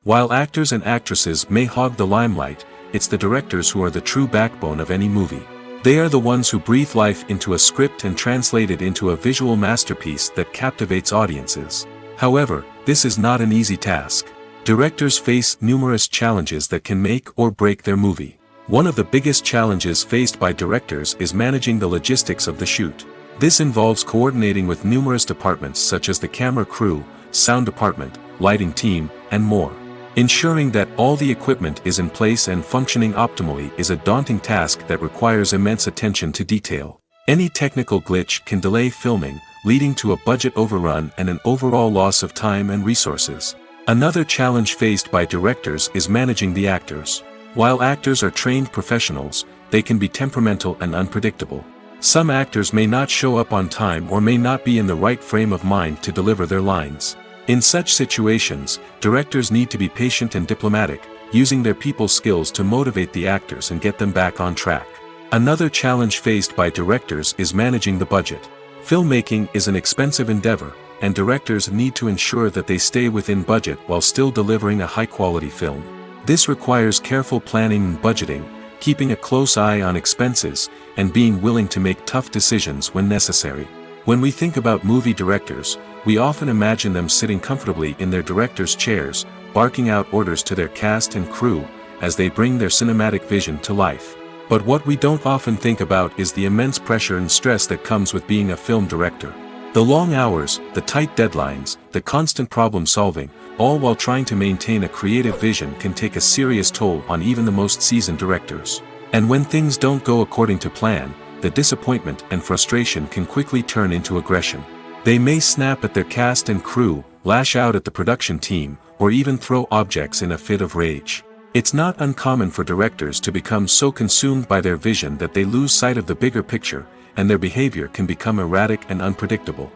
S2: While actors and actresses may hog the limelight, it's the directors who are the true backbone of any movie. They are the ones who breathe life into a script and translate it into a visual masterpiece that captivates audiences. However, this is not an easy task. Directors face numerous challenges that can make or break their movie. One of the biggest challenges faced by directors is managing the logistics of the shoot. This involves coordinating with numerous departments such as the camera crew, sound department, lighting team, and more. Ensuring that all the equipment is in place and functioning optimally is a daunting task that requires immense attention to detail. Any technical glitch can delay filming, leading to a budget overrun and an overall loss of time and resources. Another challenge faced by directors is managing the actors. While actors are trained professionals, they can be temperamental and unpredictable. Some actors may not show up on time or may not be in the right frame of mind to deliver their lines. In such situations, directors need to be patient and diplomatic, using their people skills to motivate the actors and get them back on track. Another challenge faced by directors is managing the budget. Filmmaking is an expensive endeavor, and directors need to ensure that they stay within budget while still delivering a high-quality film. This requires careful planning and budgeting, keeping a close eye on expenses, and being willing to make tough decisions when necessary. When we think about movie directors, we often imagine them sitting comfortably in their director's chairs, barking out orders to their cast and crew, as they bring their cinematic vision to life. But what we don't often think about is the immense pressure and stress that comes with being a film director. The long hours, the tight deadlines, the constant problem solving, all while trying to maintain a creative vision can take a serious toll on even the most seasoned directors. And when things don't go according to plan, the disappointment and frustration can quickly turn into aggression. They may snap at their cast and crew, lash out at the production team, or even throw objects in a fit of rage. It's not uncommon for directors to become so consumed by their vision that they lose sight of the bigger picture, and their behavior can become erratic and unpredictable.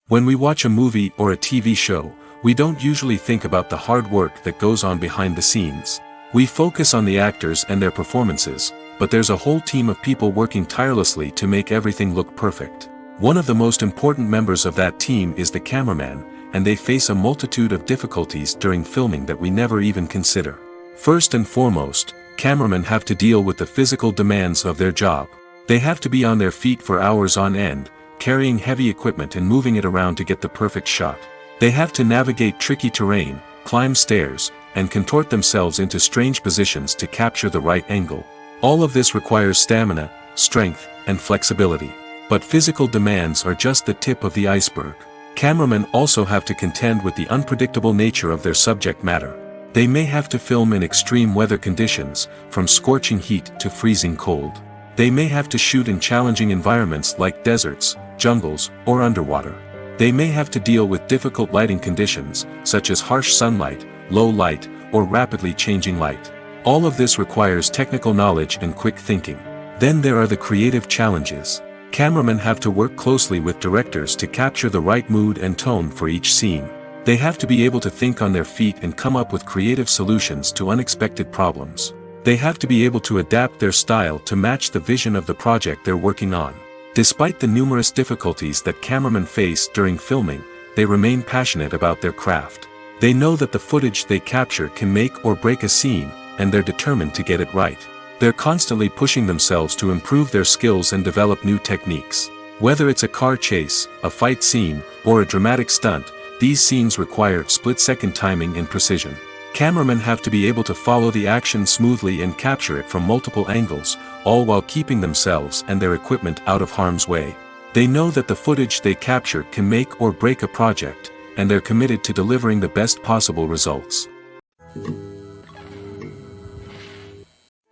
S2: When we watch a movie or a TV show, we don't usually think about the hard work that goes on behind the scenes. We focus on the actors and their performances, but there's a whole team of people working tirelessly to make everything look perfect. One of the most important members of that team is the cameraman, and they face a multitude of difficulties during filming that we never even consider. First and foremost, cameramen have to deal with the physical demands of their job. They have to be on their feet for hours on end, carrying heavy equipment and moving it around to get the perfect shot. They have to navigate tricky terrain, climb stairs, and contort themselves into strange positions to capture the right angle. All of this requires stamina, strength, and flexibility. But physical demands are just the tip of the iceberg. Cameramen also have to contend with the unpredictable nature of their subject matter. They may have to film in extreme weather conditions, from scorching heat to freezing cold. They may have to shoot in challenging environments like deserts, jungles, or underwater. They may have to deal with difficult lighting conditions, such as harsh sunlight, low light, or rapidly changing light. All of this requires technical knowledge and quick thinking. Then there are the creative challenges. Cameramen have to work closely with directors to capture the right mood and tone for each scene. They have to be able to think on their feet and come up with creative solutions to unexpected problems. They have to be able to adapt their style to match the vision of the project they're working on. Despite the numerous difficulties that cameramen face during filming, they remain passionate about their craft. They know that the footage they capture can make or break a scene, and they're determined to get it right. They're constantly pushing themselves to improve their skills and develop new techniques. Whether it's a car chase, a fight scene, or a dramatic stunt, these scenes require split-second timing and precision. Cameramen have to be able to follow the action smoothly and capture it from multiple angles, all while keeping themselves and their equipment out of harm's way. They know that the footage they capture can make or break a project, and they're committed to delivering the best possible results.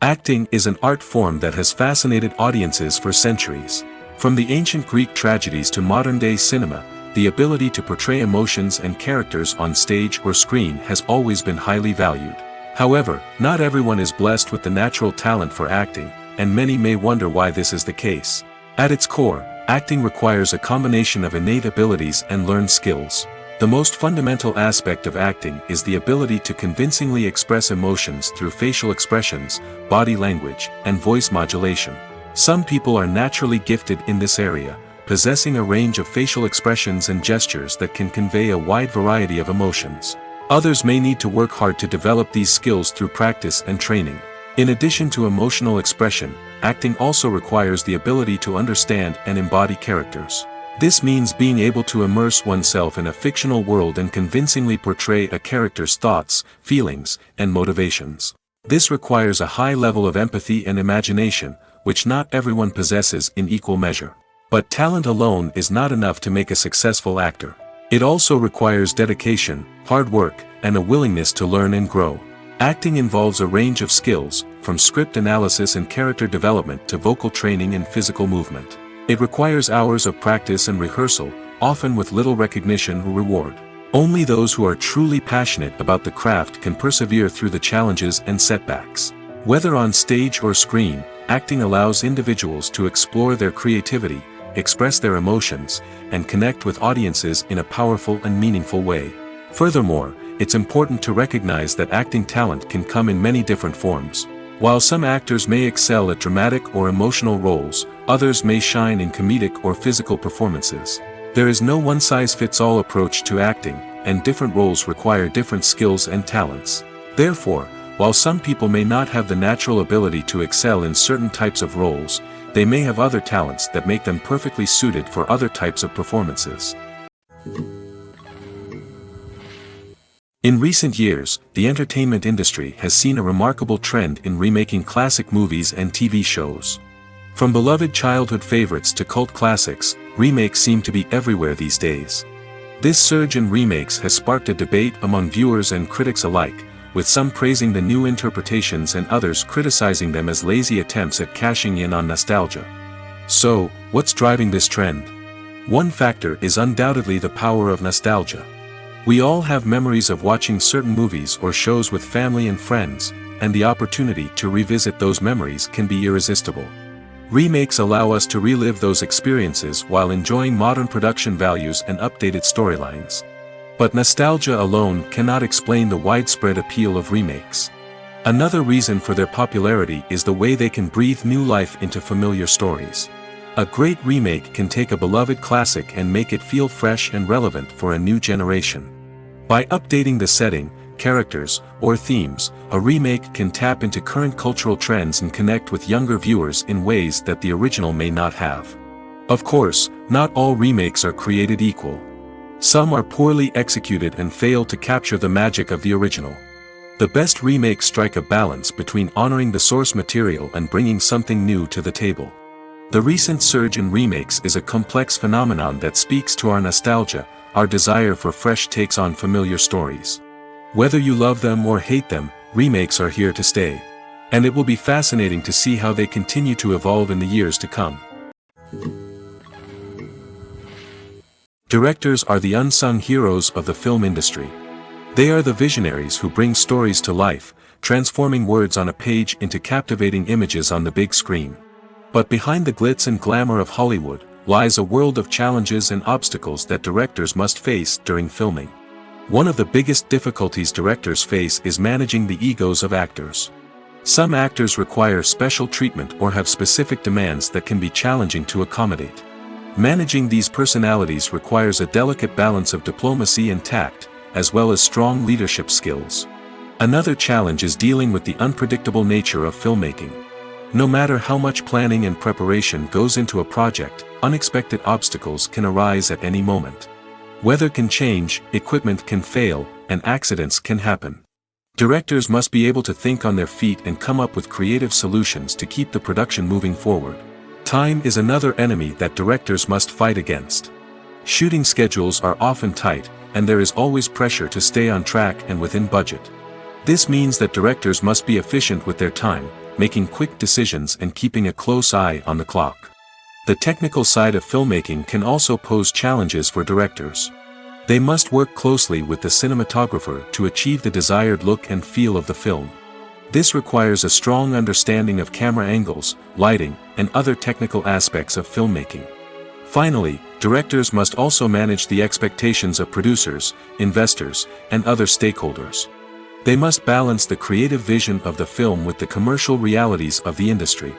S2: Acting is an art form that has fascinated audiences for centuries. From the ancient Greek tragedies to modern-day cinema, the ability to portray emotions and characters on stage or screen has always been highly valued. However, not everyone is blessed with the natural talent for acting, and many may wonder why this is the case. At its core, acting requires a combination of innate abilities and learned skills. The most fundamental aspect of acting is the ability to convincingly express emotions through facial expressions, body language, and voice modulation. Some people are naturally gifted in this area, possessing a range of facial expressions and gestures that can convey a wide variety of emotions. Others may need to work hard to develop these skills through practice and training. In addition to emotional expression, acting also requires the ability to understand and embody characters. This means being able to immerse oneself in a fictional world and convincingly portray a character's thoughts, feelings, and motivations. This requires a high level of empathy and imagination, which not everyone possesses in equal measure. But talent alone is not enough to make a successful actor. It also requires dedication, hard work, and a willingness to learn and grow. Acting involves a range of skills, from script analysis and character development to vocal training and physical movement. It requires hours of practice and rehearsal, often with little recognition or reward. Only those who are truly passionate about the craft can persevere through the challenges and setbacks. Whether on stage or screen, acting allows individuals to explore their creativity, express their emotions, and connect with audiences in a powerful and meaningful way. Furthermore, it's important to recognize that acting talent can come in many different forms. While some actors may excel at dramatic or emotional roles, others may shine in comedic or physical performances. There is no one-size-fits-all approach to acting, and different roles require different skills and talents. Therefore, while some people may not have the natural ability to excel in certain types of roles, they may have other talents that make them perfectly suited for other types of performances. In recent years, the entertainment industry has seen a remarkable trend in remaking classic movies and TV shows. From beloved childhood favorites to cult classics, remakes seem to be everywhere these days. This surge in remakes has sparked a debate among viewers and critics alike, with some praising the new interpretations and others criticizing them as lazy attempts at cashing in on nostalgia. So, what's driving this trend? One factor is undoubtedly the power of nostalgia. We all have memories of watching certain movies or shows with family and friends, and the opportunity to revisit those memories can be irresistible. Remakes allow us to relive those experiences while enjoying modern production values and updated storylines. But nostalgia alone cannot explain the widespread appeal of remakes. Another reason for their popularity is the way they can breathe new life into familiar stories. A great remake can take a beloved classic and make it feel fresh and relevant for a new generation. By updating the setting, characters, or themes, a remake can tap into current cultural trends and connect with younger viewers in ways that the original may not have. Of course, not all remakes are created equal. Some are poorly executed and fail to capture the magic of the original. The best remakes strike a balance between honoring the source material and bringing something new to the table. The recent surge in remakes is a complex phenomenon that speaks to our nostalgia, our desire for fresh takes on familiar stories. Whether you love them or hate them, remakes are here to stay. And it will be fascinating to see how they continue to evolve in the years to come. Directors are the unsung heroes of the film industry. They are the visionaries who bring stories to life, transforming words on a page into captivating images on the big screen. But behind the glitz and glamour of Hollywood, lies a world of challenges and obstacles that directors must face during filming. One of the biggest difficulties directors face is managing the egos of actors. Some actors require special treatment or have specific demands that can be challenging to accommodate. Managing these personalities requires a delicate balance of diplomacy and tact, as well as strong leadership skills. Another challenge is dealing with the unpredictable nature of filmmaking. No matter how much planning and preparation goes into a project, unexpected obstacles can arise at any moment. Weather can change, equipment can fail, and accidents can happen. Directors must be able to think on their feet and come up with creative solutions to keep the production moving forward. Time is another enemy that directors must fight against. Shooting schedules are often tight, and there is always pressure to stay on track and within budget. This means that directors must be efficient with their time, making quick decisions and keeping a close eye on the clock. The technical side of filmmaking can also pose challenges for directors. They must work closely with the cinematographer to achieve the desired look and feel of the film. This requires a strong understanding of camera angles, lighting, and other technical aspects of filmmaking. Finally, directors must also manage the expectations of producers, investors, and other stakeholders. They must balance the creative vision of the film with the commercial realities of the industry.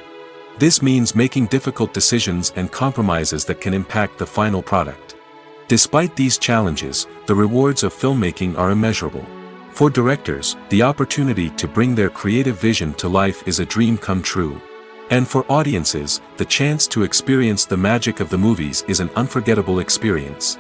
S2: This means making difficult decisions and compromises that can impact the final product. Despite these challenges, the rewards of filmmaking are immeasurable. For directors, the opportunity to bring their creative vision to life is a dream come true. And for audiences, the chance to experience the magic of the movies is an unforgettable experience.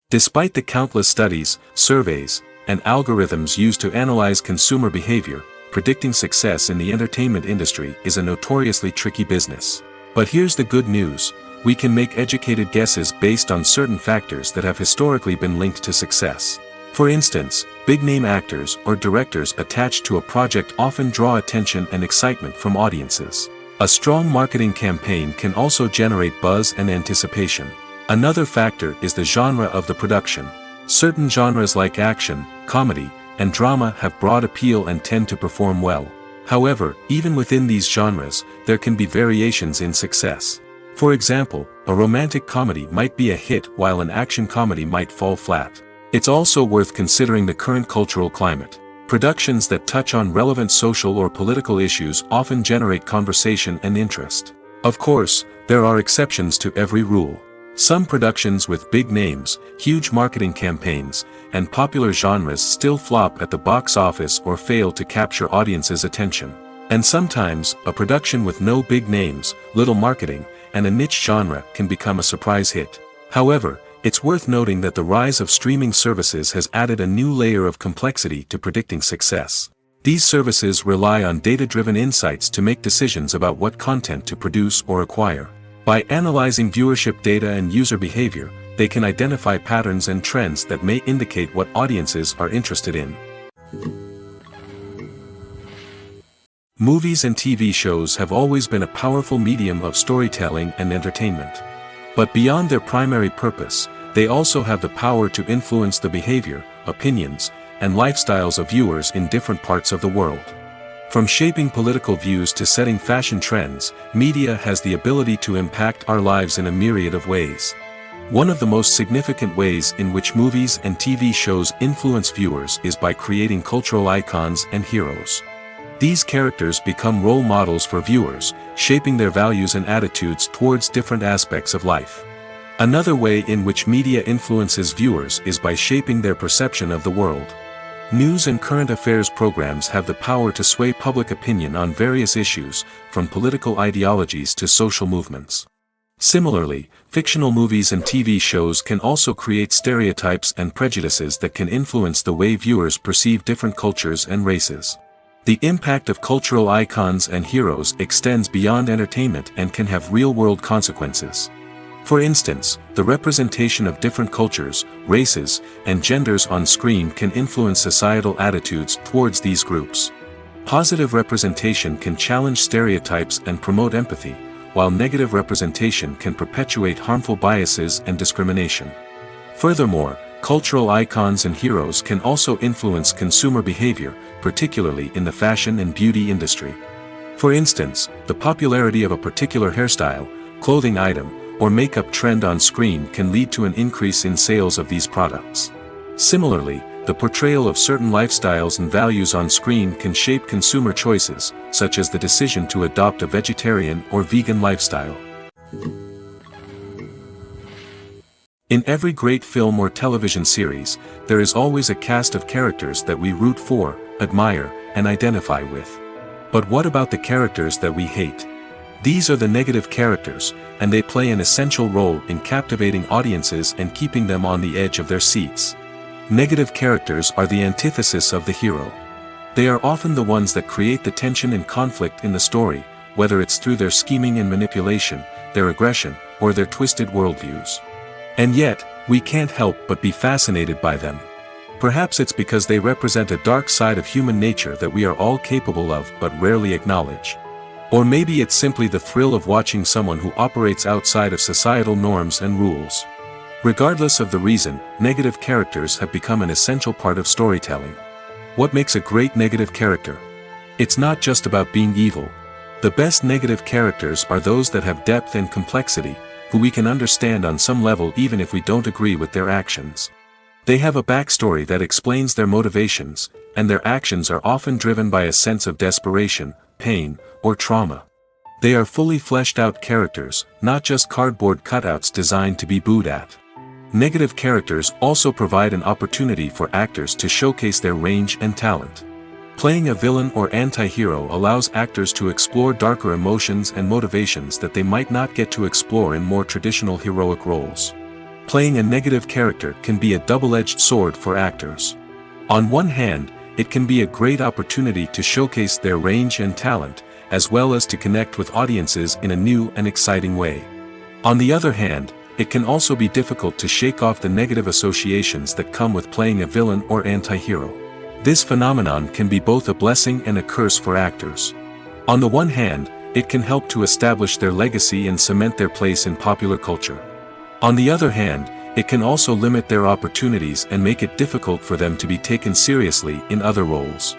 S2: Despite the countless studies, surveys, and algorithms used to analyze consumer behavior, predicting success in the entertainment industry is a notoriously tricky business. But here's the good news: we can make educated guesses based on certain factors that have historically been linked to success. For instance, big-name actors or directors attached to a project often draw attention and excitement from audiences. A strong marketing campaign can also generate buzz and anticipation. Another factor is the genre of the production. Certain genres like action, comedy, and drama have broad appeal and tend to perform well. However, even within these genres, there can be variations in success. For example, a romantic comedy might be a hit while an action comedy might fall flat. It's also worth considering the current cultural climate. Productions that touch on relevant social or political issues often generate conversation and interest. Of course, there are exceptions to every rule. Some productions with big names, huge marketing campaigns, and popular genres still flop at the box office or fail to capture audiences' attention. And sometimes, a production with no big names, little marketing, and a niche genre can become a surprise hit. However, it's worth noting that the rise of streaming services has added a new layer of complexity to predicting success. These services rely on data-driven insights to make decisions about what content to produce or acquire. By analyzing viewership data and user behavior, they can identify patterns and trends that may indicate what audiences are interested in. Movies and TV shows have always been a powerful medium of storytelling and entertainment. But beyond their primary purpose, they also have the power to influence the behavior, opinions, and lifestyles of viewers in different parts of the world. From shaping political views to setting fashion trends, media has the ability to impact our lives in a myriad of ways. One of the most significant ways in which movies and TV shows influence viewers is by creating cultural icons and heroes. These characters become role models for viewers, shaping their values and attitudes towards different aspects of life. Another way in which media influences viewers is by shaping their perception of the world. News and current affairs programs have the power to sway public opinion on various issues, from political ideologies to social movements. Similarly, fictional movies and TV shows can also create stereotypes and prejudices that can influence the way viewers perceive different cultures and races. The impact of cultural icons and heroes extends beyond entertainment and can have real-world consequences. For instance, the representation of different cultures, races, and genders on screen can influence societal attitudes towards these groups. Positive representation can challenge stereotypes and promote empathy, while negative representation can perpetuate harmful biases and discrimination. Furthermore, cultural icons and heroes can also influence consumer behavior, particularly in the fashion and beauty industry. For instance, the popularity of a particular hairstyle, clothing item, or makeup trend on screen can lead to an increase in sales of these products. Similarly, the portrayal of certain lifestyles and values on screen can shape consumer choices, such as the decision to adopt a vegetarian or vegan lifestyle. In every great film or television series, there is always a cast of characters that we root for, admire, and identify with. But what about the characters that we hate? These are the negative characters, and they play an essential role in captivating audiences and keeping them on the edge of their seats. Negative characters are the antithesis of the hero. They are often the ones that create the tension and conflict in the story, whether it's through their scheming and manipulation, their aggression, or their twisted worldviews. And yet, we can't help but be fascinated by them. Perhaps it's because they represent a dark side of human nature that we are all capable of but rarely acknowledge. Or maybe it's simply the thrill of watching someone who operates outside of societal norms and rules. Regardless of the reason, negative characters have become an essential part of storytelling. What makes a great negative character? It's not just about being evil. The best negative characters are those that have depth and complexity, who we can understand on some level even if we don't agree with their actions. They have a backstory that explains their motivations, and their actions are often driven by a sense of desperation, pain, or trauma. They are fully fleshed out characters, not just cardboard cutouts designed to be booed at. Negative characters also provide an opportunity for actors to showcase their range and talent. Playing a villain or anti-hero allows actors to explore darker emotions and motivations that they might not get to explore in more traditional heroic roles. Playing a negative character can be a double-edged sword for actors. On one hand, it can be a great opportunity to showcase their range and talent, as well as to connect with audiences in a new and exciting way. On the other hand, it can also be difficult to shake off the negative associations that come with playing a villain or anti-hero. This phenomenon can be both a blessing and a curse for actors. On the one hand, it can help to establish their legacy and cement their place in popular culture. On the other hand, it can also limit their opportunities and make it difficult for them to be taken seriously in other roles.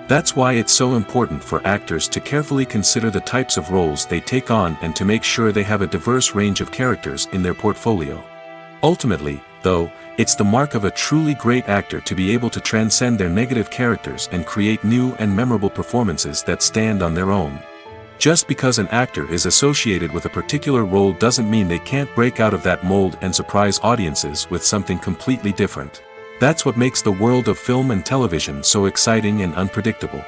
S2: That's why it's so important for actors to carefully consider the types of roles they take on and to make sure they have a diverse range of characters in their portfolio. Ultimately, though, it's the mark of a truly great actor to be able to transcend their negative characters and create new and memorable performances that stand on their own. Just because an actor is associated with a particular role doesn't mean they can't break out of that mold and surprise audiences with something completely different. That's what makes the world of film and television so exciting and unpredictable.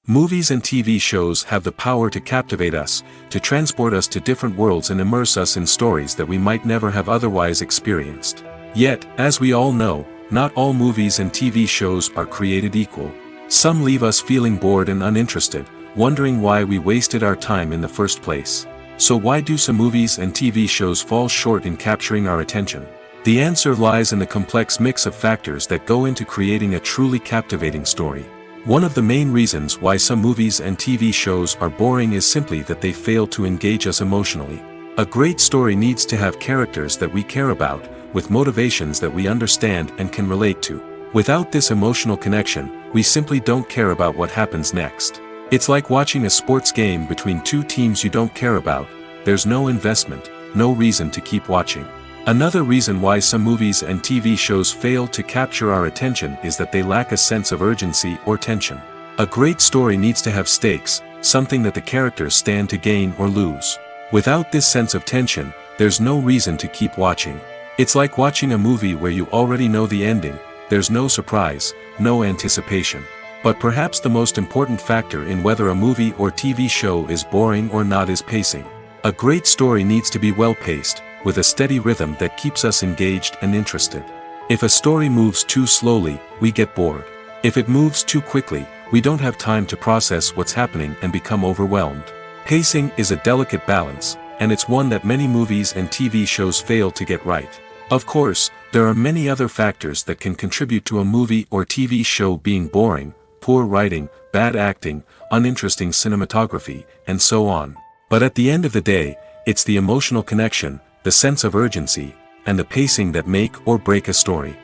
S2: Movies and TV shows have the power to captivate us, to transport us to different worlds and immerse us in stories that we might never have otherwise experienced. Yet, as we all know, not all movies and TV shows are created equal. Some leave us feeling bored and uninterested, wondering why we wasted our time in the first place. So why do some movies and TV shows fall short in capturing our attention? The answer lies in the complex mix of factors that go into creating a truly captivating story. One of the main reasons why some movies and TV shows are boring is simply that they fail to engage us emotionally. A great story needs to have characters that we care about, with motivations that we understand and can relate to. Without this emotional connection, we simply don't care about what happens next. It's like watching a sports game between two teams you don't care about. There's no investment, no reason to keep watching. Another reason why some movies and TV shows fail to capture our attention is that they lack a sense of urgency or tension. A great story needs to have stakes, something that the characters stand to gain or lose. Without this sense of tension, there's no reason to keep watching. It's like watching a movie where you already know the ending. There's no surprise, no anticipation. But perhaps the most important factor in whether a movie or TV show is boring or not is pacing. A great story needs to be well-paced, with a steady rhythm that keeps us engaged and interested. If a story moves too slowly, we get bored. If it moves too quickly, we don't have time to process what's happening and become overwhelmed. Pacing is a delicate balance, and it's one that many movies and TV shows fail to get right. Of course, there are many other factors that can contribute to a movie or TV show being boring: poor writing, bad acting, uninteresting cinematography, and so on. But at the end of the day, it's the emotional connection, the sense of urgency, and the pacing that make or break a story.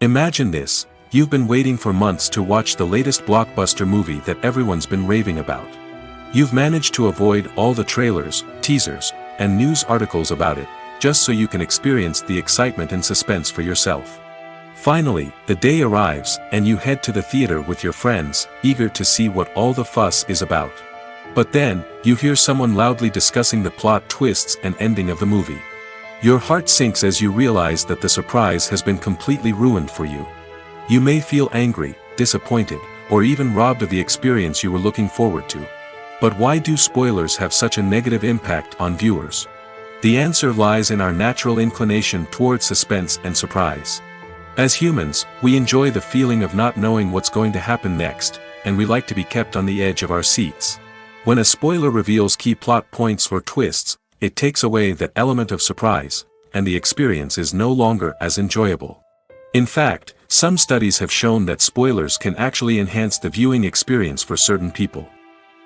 S2: Imagine this: you've been waiting for months to watch the latest blockbuster movie that everyone's been raving about. You've managed to avoid all the trailers, teasers, and news articles about it, just so you can experience the excitement and suspense for yourself. Finally, the day arrives, and you head to the theater with your friends, eager to see what all the fuss is about. But then, you hear someone loudly discussing the plot twists and ending of the movie. Your heart sinks as you realize that the surprise has been completely ruined for you. You may feel angry, disappointed, or even robbed of the experience you were looking forward to. But why do spoilers have such a negative impact on viewers? The answer lies in our natural inclination towards suspense and surprise. As humans, we enjoy the feeling of not knowing what's going to happen next, and we like to be kept on the edge of our seats. When a spoiler reveals key plot points or twists, it takes away that element of surprise, and the experience is no longer as enjoyable. In fact, some studies have shown that spoilers can actually enhance the viewing experience for certain people.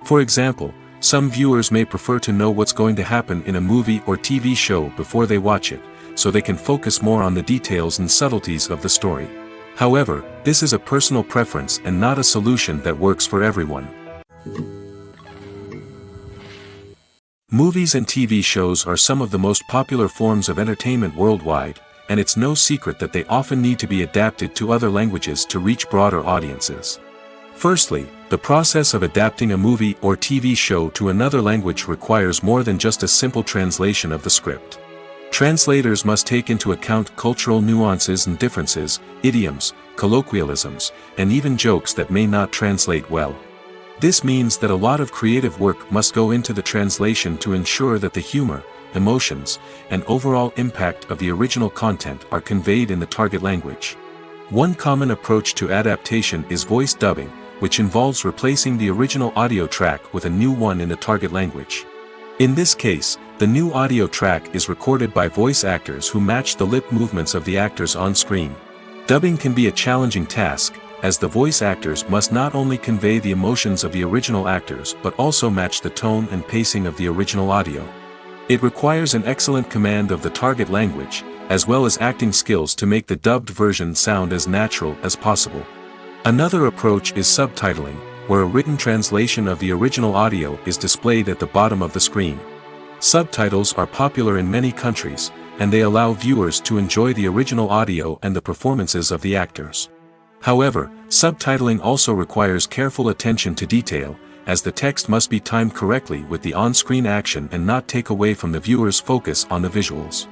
S2: For example, some viewers may prefer to know what's going to happen in a movie or TV show before they watch it, so they can focus more on the details and subtleties of the story. However, this is a personal preference and not a solution that works for everyone. Movies and TV shows are some of the most popular forms of entertainment worldwide, and it's no secret that they often need to be adapted to other languages to reach broader audiences. Firstly, the process of adapting a movie or TV show to another language requires more than just a simple translation of the script. Translators must take into account cultural nuances and differences, idioms, colloquialisms, and even jokes that may not translate well. This means that a lot of creative work must go into the translation to ensure that the humor, emotions, and overall impact of the original content are conveyed in the target language. One common approach to adaptation is voice dubbing, which involves replacing the original audio track with a new one in the target language. In this case, the new audio track is recorded by voice actors who match the lip movements of the actors on screen. Dubbing can be a challenging task, as the voice actors must not only convey the emotions of the original actors but also match the tone and pacing of the original audio. It requires an excellent command of the target language, as well as acting skills to make the dubbed version sound as natural as possible. Another approach is subtitling, where a written translation of the original audio is displayed at the bottom of the screen. Subtitles are popular in many countries, and they allow viewers to enjoy the original audio and the performances of the actors. However, subtitling also requires careful attention to detail, as the text must be timed correctly with the on-screen action and not take away from the viewer's focus on the visuals.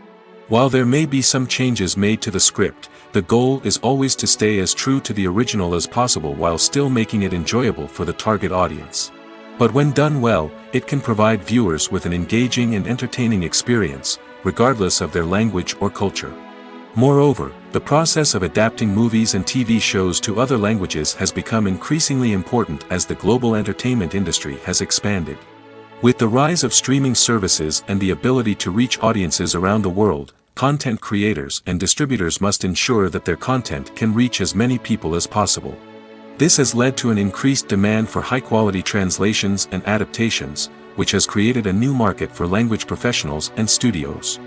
S2: While there may be some changes made to the script, the goal is always to stay as true to the original as possible while still making it enjoyable for the target audience. But when done well, it can provide viewers with an engaging and entertaining experience, regardless of their language or culture. Moreover, the process of adapting movies and TV shows to other languages has become increasingly important as the global entertainment industry has expanded. With the rise of streaming services and the ability to reach audiences around the world, content creators and distributors must ensure that their content can reach as many people as possible. This has led to an increased demand for high-quality translations and adaptations, which has created a new market for language professionals and studios.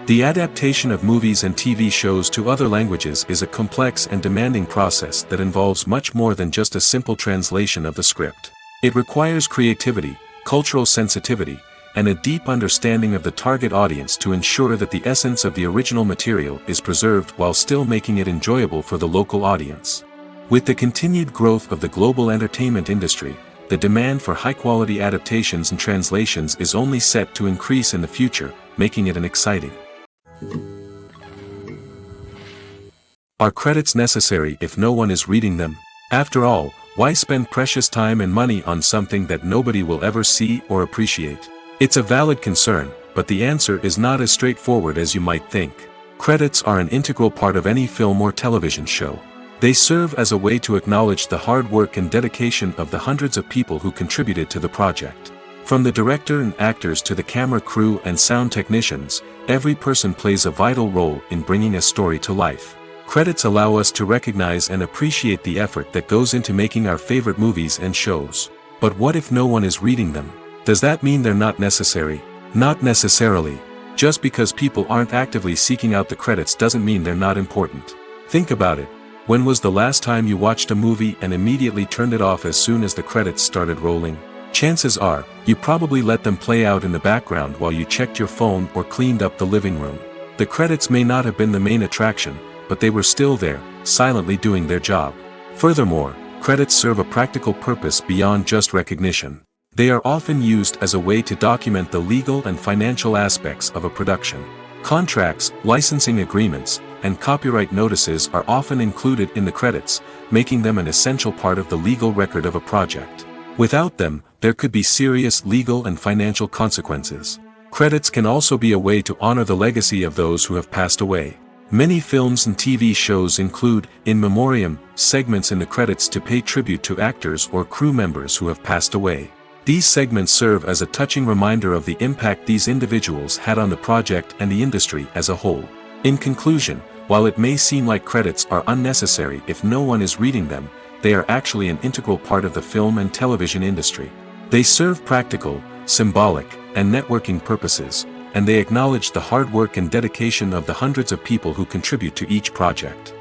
S2: The adaptation of movies and TV shows to other languages is a complex and demanding process that involves much more than just a simple translation of the script. It requires creativity, cultural sensitivity, and a deep understanding of the target audience to ensure that the essence of the original material is preserved while still making it enjoyable for the local audience. With the continued growth of the global entertainment industry, the demand for high-quality adaptations and translations is only set to increase in the future, making it an exciting. Are credits necessary if no one is reading them? After all, why spend precious time and money on something that nobody will ever see or appreciate? It's a valid concern, but the answer is not as straightforward as you might think. Credits are an integral part of any film or television show. They serve as a way to acknowledge the hard work and dedication of the hundreds of people who contributed to the project. From the director and actors to the camera crew and sound technicians, every person plays a vital role in bringing a story to life. Credits allow us to recognize and appreciate the effort that goes into making our favorite movies and shows. But what if no one is reading them? Does that mean they're not necessary? Not necessarily. Just because people aren't actively seeking out the credits doesn't mean they're not important. Think about it. When was the last time you watched a movie and immediately turned it off as soon as the credits started rolling? Chances are, you probably let them play out in the background while you checked your phone or cleaned up the living room. The credits may not have been the main attraction, but they were still there, silently doing their job. Furthermore, credits serve a practical purpose beyond just recognition. They are often used as a way to document the legal and financial aspects of a production. Contracts, licensing agreements, and copyright notices are often included in the credits, making them an essential part of the legal record of a project. Without them, there could be serious legal and financial consequences. Credits can also be a way to honor the legacy of those who have passed away. Many films and TV shows include, in memoriam, segments in the credits to pay tribute to actors or crew members who have passed away. These segments serve as a touching reminder of the impact these individuals had on the project and the industry as a whole. In conclusion, while it may seem like credits are unnecessary if no one is reading them, they are actually an integral part of the film and television industry. They serve practical, symbolic, and networking purposes, and they acknowledge the hard work and dedication of the hundreds of people who contribute to each project.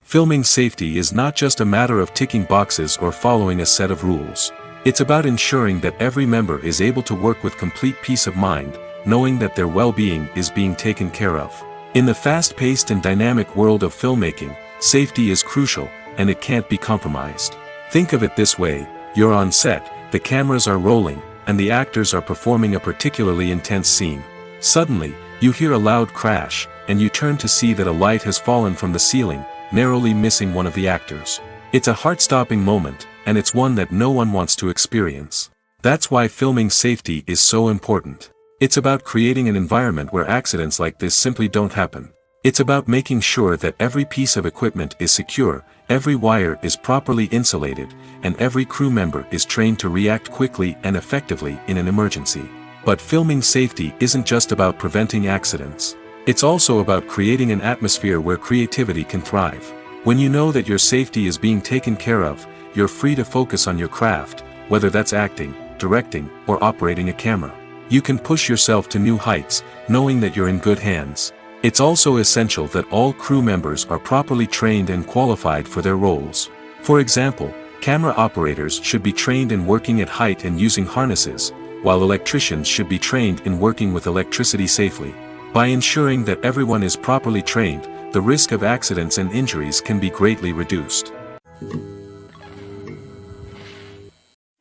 S2: Filming safety is not just a matter of ticking boxes or following a set of rules. It's about ensuring that every member is able to work with complete peace of mind, knowing that their well-being is being taken care of. In the fast-paced and dynamic world of filmmaking, safety is crucial, and it can't be compromised. Think of it this way: you're on set, the cameras are rolling, and the actors are performing a particularly intense scene. Suddenly, you hear a loud crash, and you turn to see that a light has fallen from the ceiling, narrowly missing one of the actors. It's a heart-stopping moment, and it's one that no one wants to experience. That's why filming safety is so important. It's about creating an environment where accidents like this simply don't happen. It's about making sure that every piece of equipment is secure, every wire is properly insulated, and every crew member is trained to react quickly and effectively in an emergency. But filming safety isn't just about preventing accidents. It's also about creating an atmosphere where creativity can thrive. When you know that your safety is being taken care of, you're free to focus on your craft, whether that's acting, directing, or operating a camera. You can push yourself to new heights, knowing that you're in good hands. It's also essential that all crew members are properly trained and qualified for their roles. For example, camera operators should be trained in working at height and using harnesses, while electricians should be trained in working with electricity safely. By ensuring that everyone is properly trained, the risk of accidents and injuries can be greatly reduced.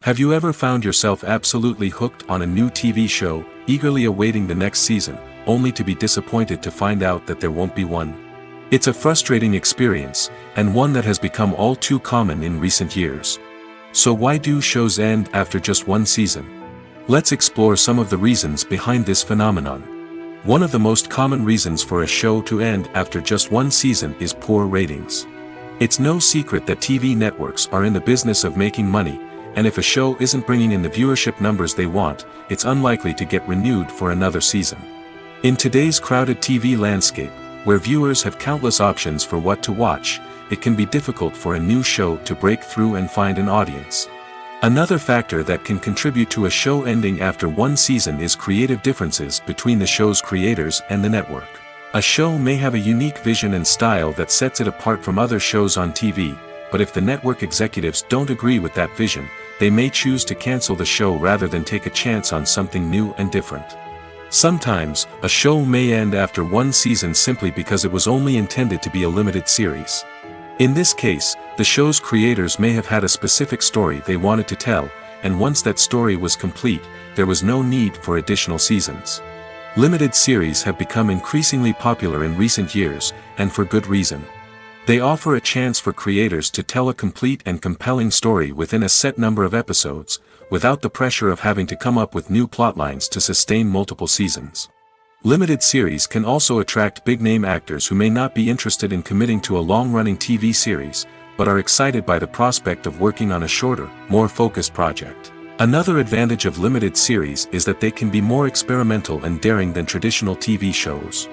S2: Have you ever found yourself absolutely hooked on a new TV show, eagerly awaiting the next season, only to be disappointed to find out that there won't be one? It's a frustrating experience, and one that has become all too common in recent years. So why do shows end after just one season? Let's explore some of the reasons behind this phenomenon. One of the most common reasons for a show to end after just one season is poor ratings. It's no secret that TV networks are in the business of making money, and if a show isn't bringing in the viewership numbers they want, it's unlikely to get renewed for another season. In today's crowded TV landscape, where viewers have countless options for what to watch, it can be difficult for a new show to break through and find an audience. Another factor that can contribute to a show ending after one season is creative differences between the show's creators and the network. A show may have a unique vision and style that sets it apart from other shows on TV, but if the network executives don't agree with that vision, they may choose to cancel the show rather than take a chance on something new and different. Sometimes, a show may end after one season simply because it was only intended to be a limited series. In this case, the show's creators may have had a specific story they wanted to tell, and once that story was complete, there was no need for additional seasons. Limited series have become increasingly popular in recent years, and for good reason. They offer a chance for creators to tell a complete and compelling story within a set number of episodes, without the pressure of having to come up with new plotlines to sustain multiple seasons. Limited series can also attract big-name actors who may not be interested in committing to a long-running TV series, but are excited by the prospect of working on a shorter, more focused project. Another advantage of limited series is that they can be more experimental and daring than traditional TV shows.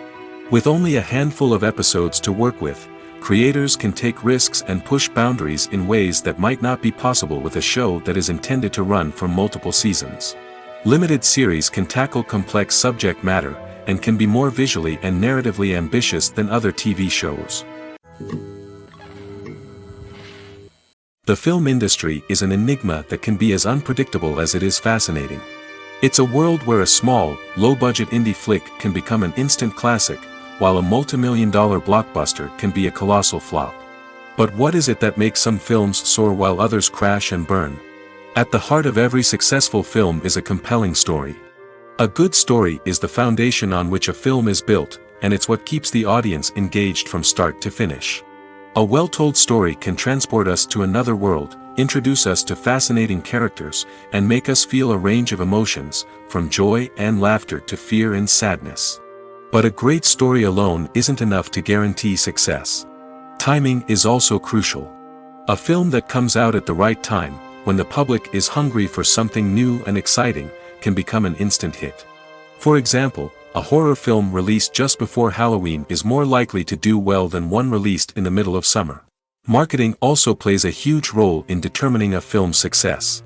S2: With only a handful of episodes to work with, creators can take risks and push boundaries in ways that might not be possible with a show that is intended to run for multiple seasons. Limited series can tackle complex subject matter, and can be more visually and narratively ambitious than other TV shows. The film industry is an enigma that can be as unpredictable as it is fascinating. It's a world where a small, low-budget indie flick can become an instant classic, while a multi-million-dollar blockbuster can be a colossal flop. But what is it that makes some films soar while others crash and burn? At the heart of every successful film is a compelling story. A good story is the foundation on which a film is built, and it's what keeps the audience engaged from start to finish. A well-told story can transport us to another world, introduce us to fascinating characters, and make us feel a range of emotions, from joy and laughter to fear and sadness. But a great story alone isn't enough to guarantee success. Timing is also crucial. A film that comes out at the right time, when the public is hungry for something new and exciting, can become an instant hit. For example, a horror film released just before Halloween is more likely to do well than one released in the middle of summer. Marketing also plays a huge role in determining a film's success.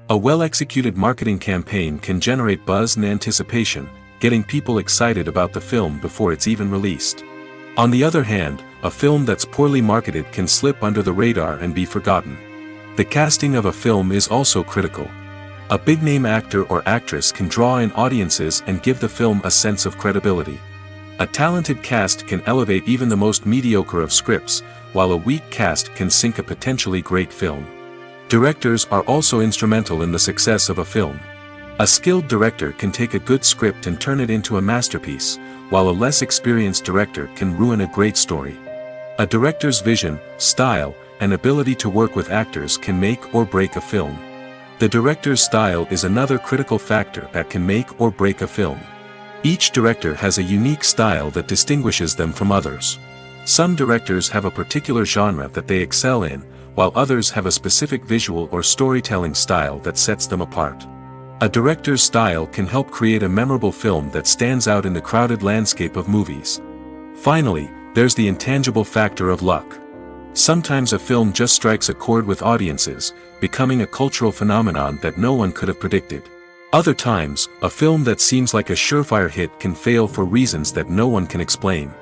S2: A well-executed marketing campaign can generate buzz and anticipation, getting people excited about the film before it's even released. On the other hand, a film that's poorly marketed can slip under the radar and be forgotten. The casting of a film is also critical. A big-name actor or actress can draw in audiences and give the film a sense of credibility. A talented cast can elevate even the most mediocre of scripts, while a weak cast can sink a potentially great film. Directors are also instrumental in the success of a film. A skilled director can take a good script and turn it into a masterpiece, while a less experienced director can ruin a great story. A director's vision, style, and ability to work with actors can make or break a film. The director's style is another critical factor that can make or break a film. Each director has a unique style that distinguishes them from others. Some directors have a particular genre that they excel in, while others have a specific visual or storytelling style that sets them apart. A director's style can help create a memorable film that stands out in the crowded landscape of movies. Finally, there's the intangible factor of luck. Sometimes a film just strikes a chord with audiences, becoming a cultural phenomenon that no one could have predicted. Other times, a film that seems like a surefire hit can fail for reasons that no one can explain.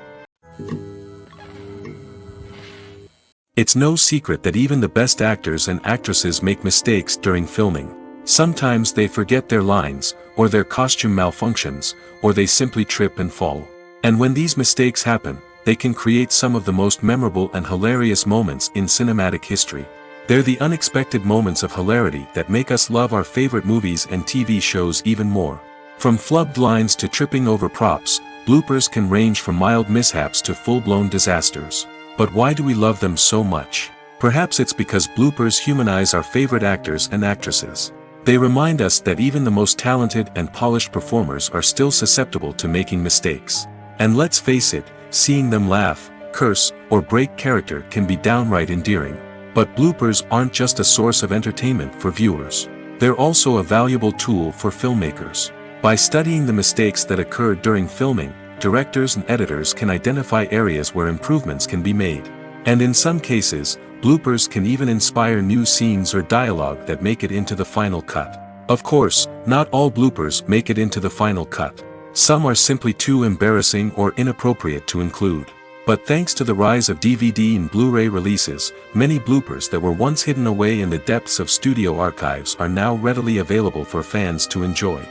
S2: It's no secret that even the best actors and actresses make mistakes during filming. Sometimes they forget their lines, or their costume malfunctions, or they simply trip and fall. And when these mistakes happen, they can create some of the most memorable and hilarious moments in cinematic history. They're the unexpected moments of hilarity that make us love our favorite movies and TV shows even more. From flubbed lines to tripping over props, bloopers can range from mild mishaps to full-blown disasters. But why do we love them so much? Perhaps it's because bloopers humanize our favorite actors and actresses. They remind us that even the most talented and polished performers are still susceptible to making mistakes. And let's face it, seeing them laugh, curse, or break character can be downright endearing. But bloopers aren't just a source of entertainment for viewers. They're also a valuable tool for filmmakers. By studying the mistakes that occurred during filming, directors and editors can identify areas where improvements can be made. And in some cases, bloopers can even inspire new scenes or dialogue that make it into the final cut. Of course, not all bloopers make it into the final cut. Some are simply too embarrassing or inappropriate to include. But thanks to the rise of DVD and Blu-ray releases, many bloopers that were once hidden away in the depths of studio archives are now readily available for fans to enjoy.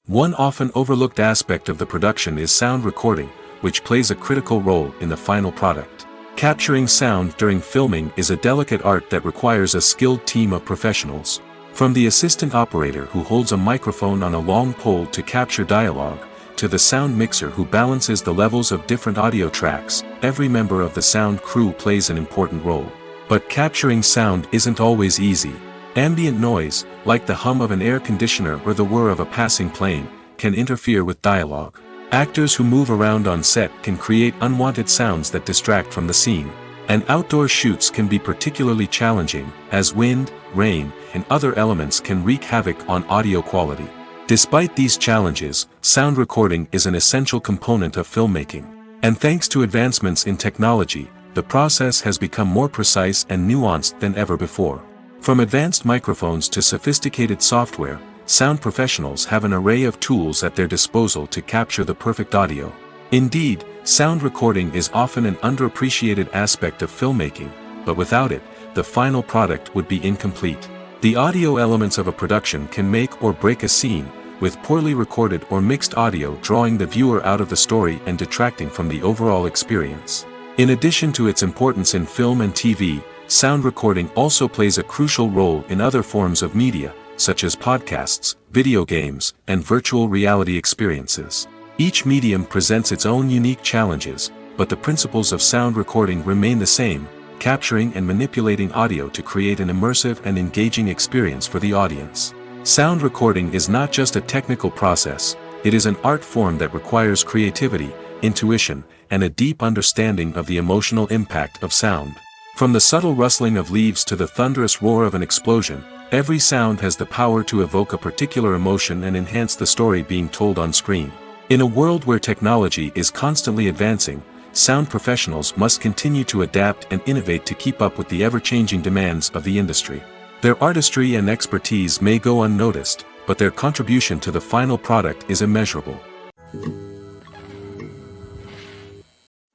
S2: One often overlooked aspect of the production is sound recording, which plays a critical role in the final product. Capturing sound during filming is a delicate art that requires a skilled team of professionals. From the assistant operator who holds a microphone on a long pole to capture dialogue, to the sound mixer who balances the levels of different audio tracks, every member of the sound crew plays an important role. But capturing sound isn't always easy. Ambient noise, like the hum of an air conditioner or the whir of a passing plane, can interfere with dialogue. Actors who move around on set can create unwanted sounds that distract from the scene. And outdoor shoots can be particularly challenging, as wind, rain, and other elements can wreak havoc on audio quality. Despite these challenges, sound recording is an essential component of filmmaking. And thanks to advancements in technology, the process has become more precise and nuanced than ever before. From advanced microphones to sophisticated software, sound professionals have an array of tools at their disposal to capture the perfect audio. Indeed, sound recording is often an underappreciated aspect of filmmaking, but without it, the final product would be incomplete. The audio elements of a production can make or break a scene, with poorly recorded or mixed audio drawing the viewer out of the story and detracting from the overall experience. In addition to its importance in film and TV, sound recording also plays a crucial role in other forms of media, such as podcasts, video games, and virtual reality experiences. Each medium presents its own unique challenges, but the principles of sound recording remain the same: capturing and manipulating audio to create an immersive and engaging experience for the audience. Sound recording is not just a technical process, it is an art form that requires creativity, intuition, and a deep understanding of the emotional impact of sound. From the subtle rustling of leaves to the thunderous roar of an explosion, every sound has the power to evoke a particular emotion and enhance the story being told on screen. In a world where technology is constantly advancing, sound professionals must continue to adapt and innovate to keep up with the ever-changing demands of the industry. Their artistry and expertise may go unnoticed, but their contribution to the final product is immeasurable.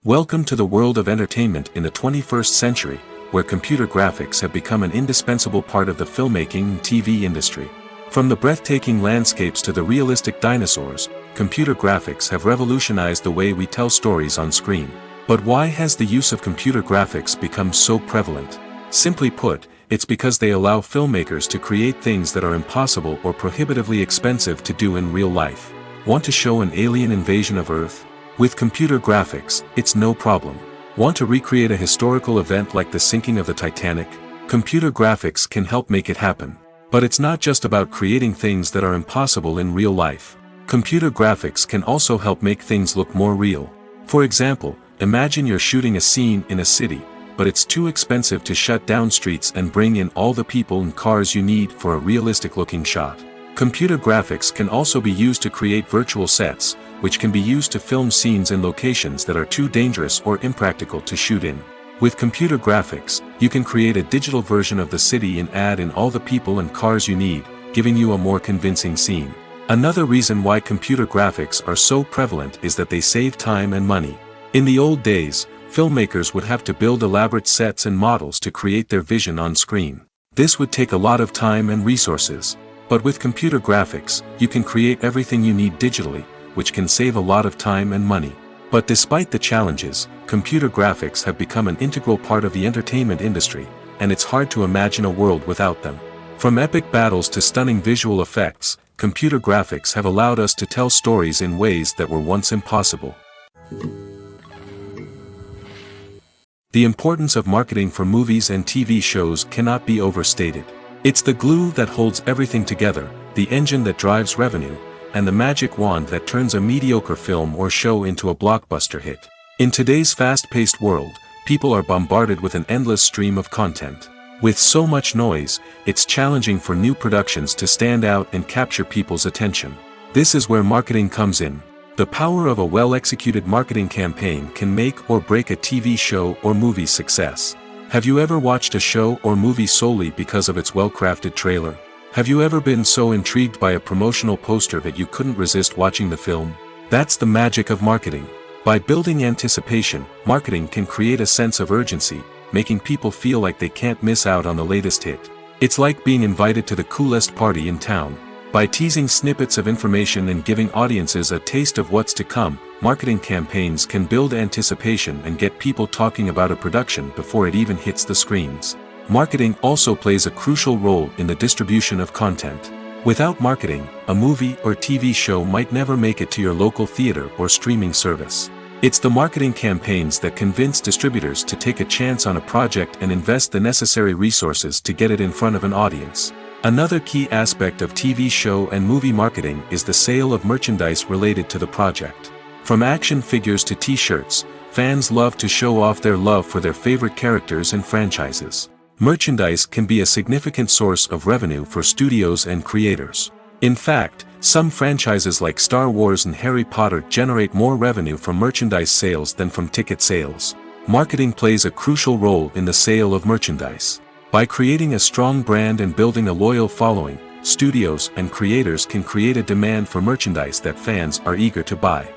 S2: Welcome to the world of entertainment in the 21st century, where computer graphics have become an indispensable part of the filmmaking and TV industry. From the breathtaking landscapes to the realistic dinosaurs, computer graphics have revolutionized the way we tell stories on screen. But why has the use of computer graphics become so prevalent? Simply put, it's because they allow filmmakers to create things that are impossible or prohibitively expensive to do in real life. Want to show an alien invasion of Earth? With computer graphics, it's no problem. Want to recreate a historical event like the sinking of the Titanic? Computer graphics can help make it happen. But it's not just about creating things that are impossible in real life. Computer graphics can also help make things look more real. For example, imagine you're shooting a scene in a city, but it's too expensive to shut down streets and bring in all the people and cars you need for a realistic-looking shot. Computer graphics can also be used to create virtual sets, which can be used to film scenes in locations that are too dangerous or impractical to shoot in. With computer graphics, you can create a digital version of the city and add in all the people and cars you need, giving you a more convincing scene. Another reason why computer graphics are so prevalent is that they save time and money. In the old days, filmmakers would have to build elaborate sets and models to create their vision on screen. This would take a lot of time and resources. But with computer graphics, you can create everything you need digitally, which can save a lot of time and money. But despite the challenges, computer graphics have become an integral part of the entertainment industry, and it's hard to imagine a world without them. From epic battles to stunning visual effects, computer graphics have allowed us to tell stories in ways that were once impossible. The importance of marketing for movies and TV shows cannot be overstated. It's the glue that holds everything together, the engine that drives revenue, and the magic wand that turns a mediocre film or show into a blockbuster hit. In today's fast-paced world, people are bombarded with an endless stream of content. With so much noise, it's challenging for new productions to stand out and capture people's attention. This is where marketing comes in. The power of a well-executed marketing campaign can make or break a TV show or movie's success. Have you ever watched a show or movie solely because of its well-crafted trailer? Have you ever been so intrigued by a promotional poster that you couldn't resist watching the film? That's the magic of marketing. By building anticipation, marketing can create a sense of urgency, making people feel like they can't miss out on the latest hit. It's like being invited to the coolest party in town. By teasing snippets of information and giving audiences a taste of what's to come, marketing campaigns can build anticipation and get people talking about a production before it even hits the screens. Marketing also plays a crucial role in the distribution of content. Without marketing, a movie or TV show might never make it to your local theater or streaming service. It's the marketing campaigns that convince distributors to take a chance on a project and invest the necessary resources to get it in front of an audience. Another key aspect of TV show and movie marketing is the sale of merchandise related to the project. From action figures to t-shirts, fans love to show off their love for their favorite characters and franchises. Merchandise can be a significant source of revenue for studios and creators. In fact, some franchises like Star Wars and Harry Potter generate more revenue from merchandise sales than from ticket sales. Marketing plays a crucial role in the sale of merchandise. By creating a strong brand and building a loyal following, studios and creators can create a demand for merchandise that fans are eager to buy.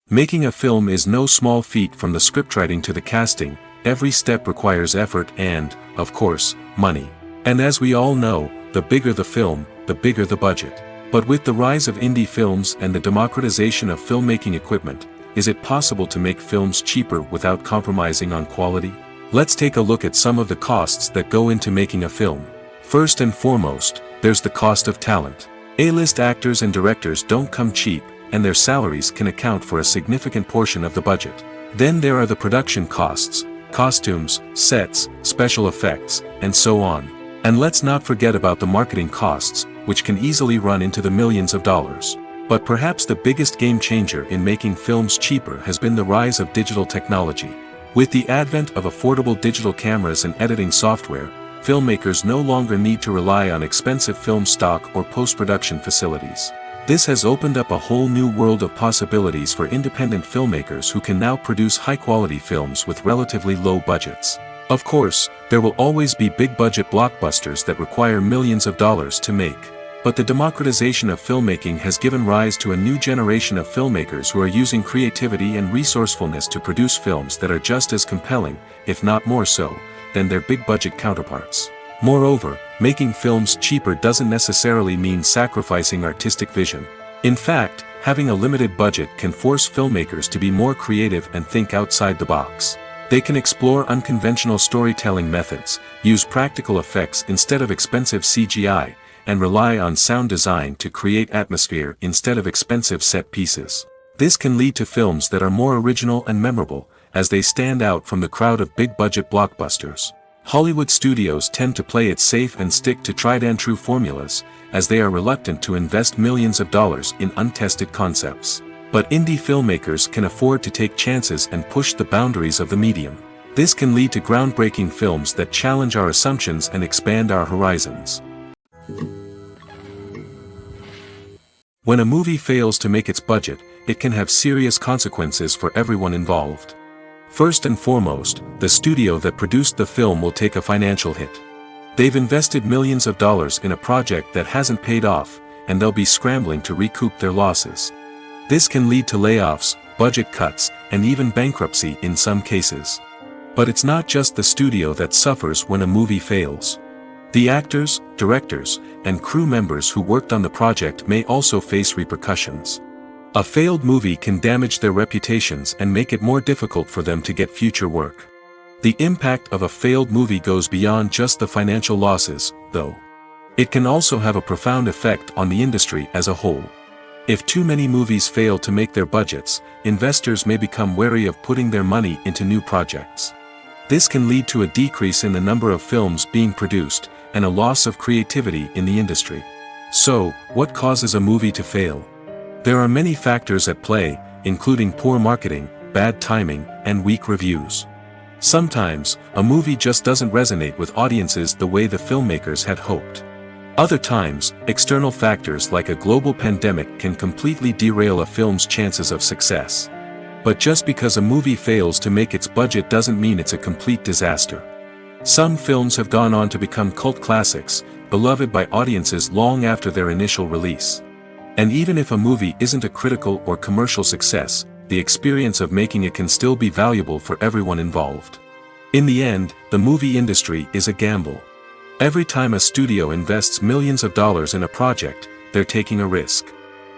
S2: Making a film is no small feat. From the scriptwriting to the casting, every step requires effort and, of course, money. And as we all know, the bigger the film, the bigger the budget. But with the rise of indie films and the democratization of filmmaking equipment, is it possible to make films cheaper without compromising on quality? Let's take a look at some of the costs that go into making a film. First and foremost, there's the cost of talent. A-list actors and directors don't come cheap, and their salaries can account for a significant portion of the budget. Then there are the production costs, costumes, sets, special effects, and so on. And let's not forget about the marketing costs, which can easily run into the millions of dollars. But perhaps the biggest game changer in making films cheaper has been the rise of digital technology. With the advent of affordable digital cameras and editing software, filmmakers no longer need to rely on expensive film stock or post-production facilities. This has opened up a whole new world of possibilities for independent filmmakers who can now produce high-quality films with relatively low budgets. Of course, there will always be big-budget blockbusters that require millions of dollars to make. But the democratization of filmmaking has given rise to a new generation of filmmakers who are using creativity and resourcefulness to produce films that are just as compelling, if not more so, than their big-budget counterparts. Moreover, making films cheaper doesn't necessarily mean sacrificing artistic vision. In fact, having a limited budget can force filmmakers to be more creative and think outside the box. They can explore unconventional storytelling methods, use practical effects instead of expensive CGI, and rely on sound design to create atmosphere instead of expensive set pieces. This can lead to films that are more original and memorable, as they stand out from the crowd of big-budget blockbusters. Hollywood studios tend to play it safe and stick to tried-and-true formulas, as they are reluctant to invest millions of dollars in untested concepts. But indie filmmakers can afford to take chances and push the boundaries of the medium. This can lead to groundbreaking films that challenge our assumptions and expand our horizons. When a movie fails to make its budget, it can have serious consequences for everyone involved. First and foremost, the studio that produced the film will take a financial hit. They've invested millions of dollars in a project that hasn't paid off, and they'll be scrambling to recoup their losses. This can lead to layoffs, budget cuts, and even bankruptcy in some cases. But it's not just the studio that suffers when a movie fails. The actors, directors, and crew members who worked on the project may also face repercussions. A failed movie can damage their reputations and make it more difficult for them to get future work. The impact of a failed movie goes beyond just the financial losses, though. It can also have a profound effect on the industry as a whole. If too many movies fail to make their budgets, investors may become wary of putting their money into new projects. This can lead to a decrease in the number of films being produced, and a loss of creativity in the industry. So, what causes a movie to fail? There are many factors at play, including poor marketing, bad timing and weak reviews. Sometimes, a movie just doesn't resonate with audiences the way the filmmakers had hoped. Other times, external factors like a global pandemic can completely derail a film's chances of success. But just because a movie fails to make its budget doesn't mean it's a complete disaster. Some films have gone on to become cult classics, beloved by audiences long after their initial release. And even if a movie isn't a critical or commercial success, the experience of making it can still be valuable for everyone involved. In the end, the movie industry is a gamble. Every time a studio invests millions of dollars in a project, they're taking a risk.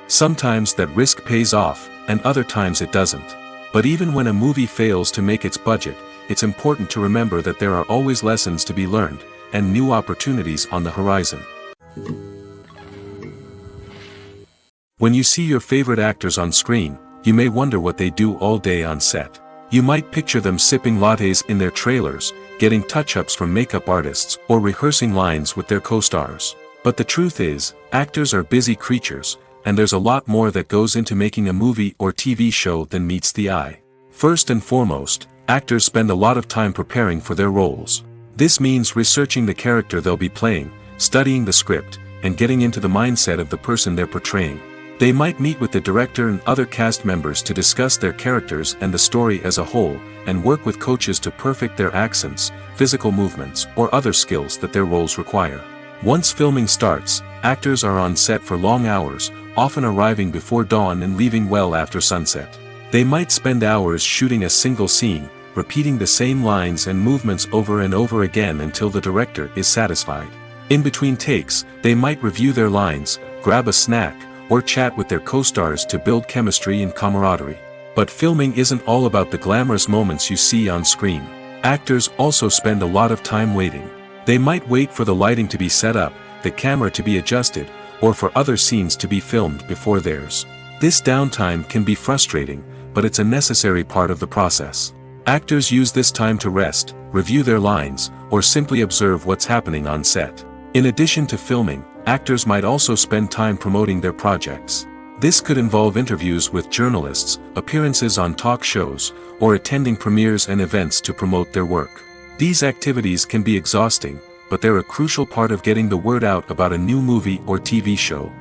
S2: Sometimes that risk pays off, and other times it doesn't. But even when a movie fails to make its budget, it's important to remember that there are always lessons to be learned, and new opportunities on the horizon. When you see your favorite actors on screen, you may wonder what they do all day on set. You might picture them sipping lattes in their trailers, getting touch-ups from makeup artists, or rehearsing lines with their co-stars. But the truth is, actors are busy creatures, and there's a lot more that goes into making a movie or TV show than meets the eye. First and foremost, actors spend a lot of time preparing for their roles. This means researching the character they'll be playing, studying the script, and getting into the mindset of the person they're portraying. They might meet with the director and other cast members to discuss their characters and the story as a whole, and work with coaches to perfect their accents, physical movements, or other skills that their roles require. Once filming starts, actors are on set for long hours, often arriving before dawn and leaving well after sunset. They might spend hours shooting a single scene, repeating the same lines and movements over and over again until the director is satisfied. In between takes, they might review their lines, grab a snack, or chat with their co-stars to build chemistry and camaraderie. But filming isn't all about the glamorous moments you see on screen. Actors also spend a lot of time waiting. They might wait for the lighting to be set up, the camera to be adjusted, or for other scenes to be filmed before theirs. This downtime can be frustrating, but it's a necessary part of the process. Actors use this time to rest, review their lines, or simply observe what's happening on set. In addition to filming, actors might also spend time promoting their projects. This could involve interviews with journalists, appearances on talk shows, or attending premieres and events to promote their work. These activities can be exhausting, but they're a crucial part of getting the word out about a new movie or TV show.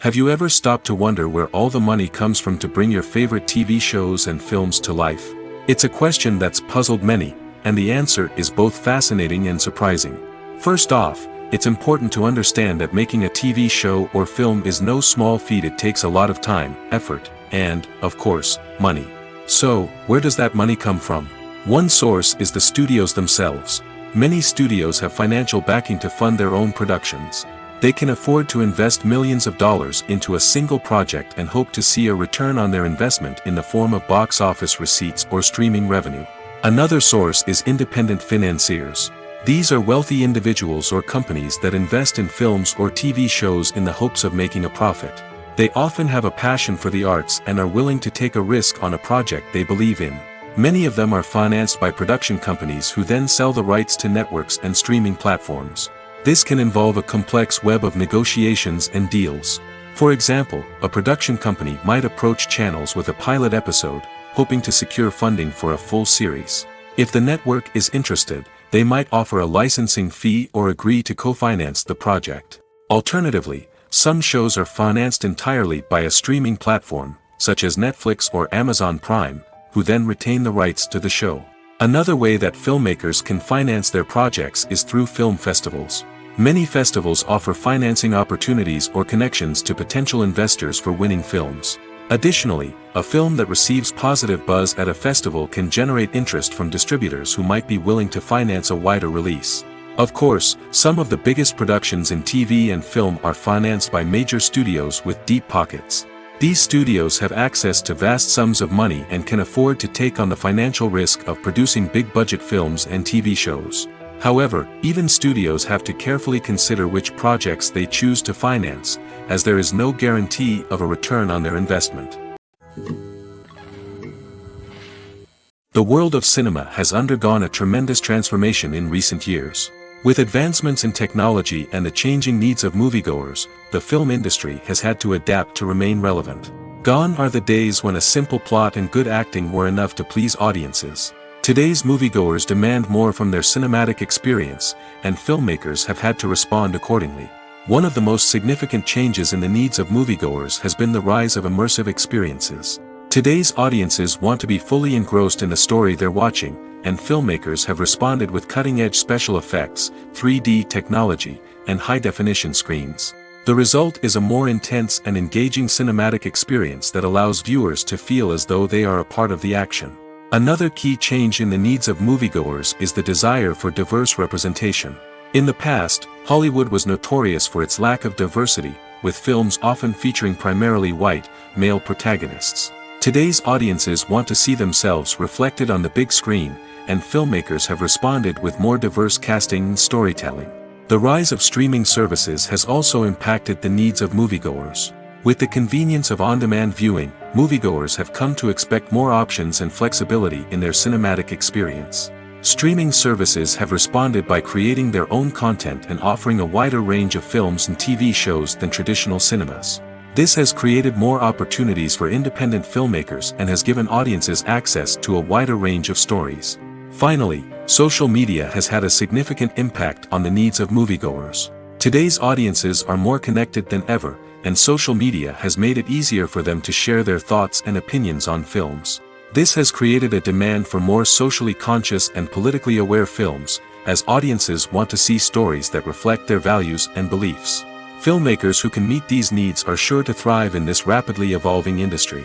S2: Have you ever stopped to wonder where all the money comes from to bring your favorite TV shows and films to life? It's a question that's puzzled many, and the answer is both fascinating and surprising. First off, it's important to understand that making a TV show or film is no small feat. It takes a lot of time, effort, and, of course, money. So, where does that money come from? One source is the studios themselves. Many studios have financial backing to fund their own productions. They can afford to invest millions of dollars into a single project and hope to see a return on their investment in the form of box office receipts or streaming revenue. Another source is independent financiers. These are wealthy individuals or companies that invest in films or TV shows in the hopes of making a profit. They often have a passion for the arts and are willing to take a risk on a project they believe in. Many of them are financed by production companies who then sell the rights to networks and streaming platforms. This can involve a complex web of negotiations and deals. For example, a production company might approach channels with a pilot episode, hoping to secure funding for a full series. If the network is interested, they might offer a licensing fee or agree to co-finance the project. Alternatively, some shows are financed entirely by a streaming platform, such as Netflix or Amazon Prime, who then retain the rights to the show. Another way that filmmakers can finance their projects is through film festivals. Many festivals offer financing opportunities or connections to potential investors for winning films. Additionally, a film that receives positive buzz at a festival can generate interest from distributors who might be willing to finance a wider release. Of course, some of the biggest productions in TV and film are financed by major studios with deep pockets. These studios have access to vast sums of money and can afford to take on the financial risk of producing big-budget films and TV shows. However, even studios have to carefully consider which projects they choose to finance, as there is no guarantee of a return on their investment. The world of cinema has undergone a tremendous transformation in recent years. With advancements in technology and the changing needs of moviegoers, the film industry has had to adapt to remain relevant. Gone are the days when a simple plot and good acting were enough to please audiences. Today's moviegoers demand more from their cinematic experience, and filmmakers have had to respond accordingly. One of the most significant changes in the needs of moviegoers has been the rise of immersive experiences. Today's audiences want to be fully engrossed in the story they're watching, and filmmakers have responded with cutting-edge special effects, 3D technology, and high-definition screens. The result is a more intense and engaging cinematic experience that allows viewers to feel as though they are a part of the action. Another key change in the needs of moviegoers is the desire for diverse representation. In the past, Hollywood was notorious for its lack of diversity, with films often featuring primarily white, male protagonists. Today's audiences want to see themselves reflected on the big screen, and filmmakers have responded with more diverse casting and storytelling. The rise of streaming services has also impacted the needs of moviegoers. With the convenience of on-demand viewing, moviegoers have come to expect more options and flexibility in their cinematic experience. Streaming services have responded by creating their own content and offering a wider range of films and TV shows than traditional cinemas. This has created more opportunities for independent filmmakers and has given audiences access to a wider range of stories. Finally, social media has had a significant impact on the needs of moviegoers. Today's audiences are more connected than ever, and social media has made it easier for them to share their thoughts and opinions on films. This has created a demand for more socially conscious and politically aware films, as audiences want to see stories that reflect their values and beliefs. Filmmakers who can meet these needs are sure to thrive in this rapidly evolving industry.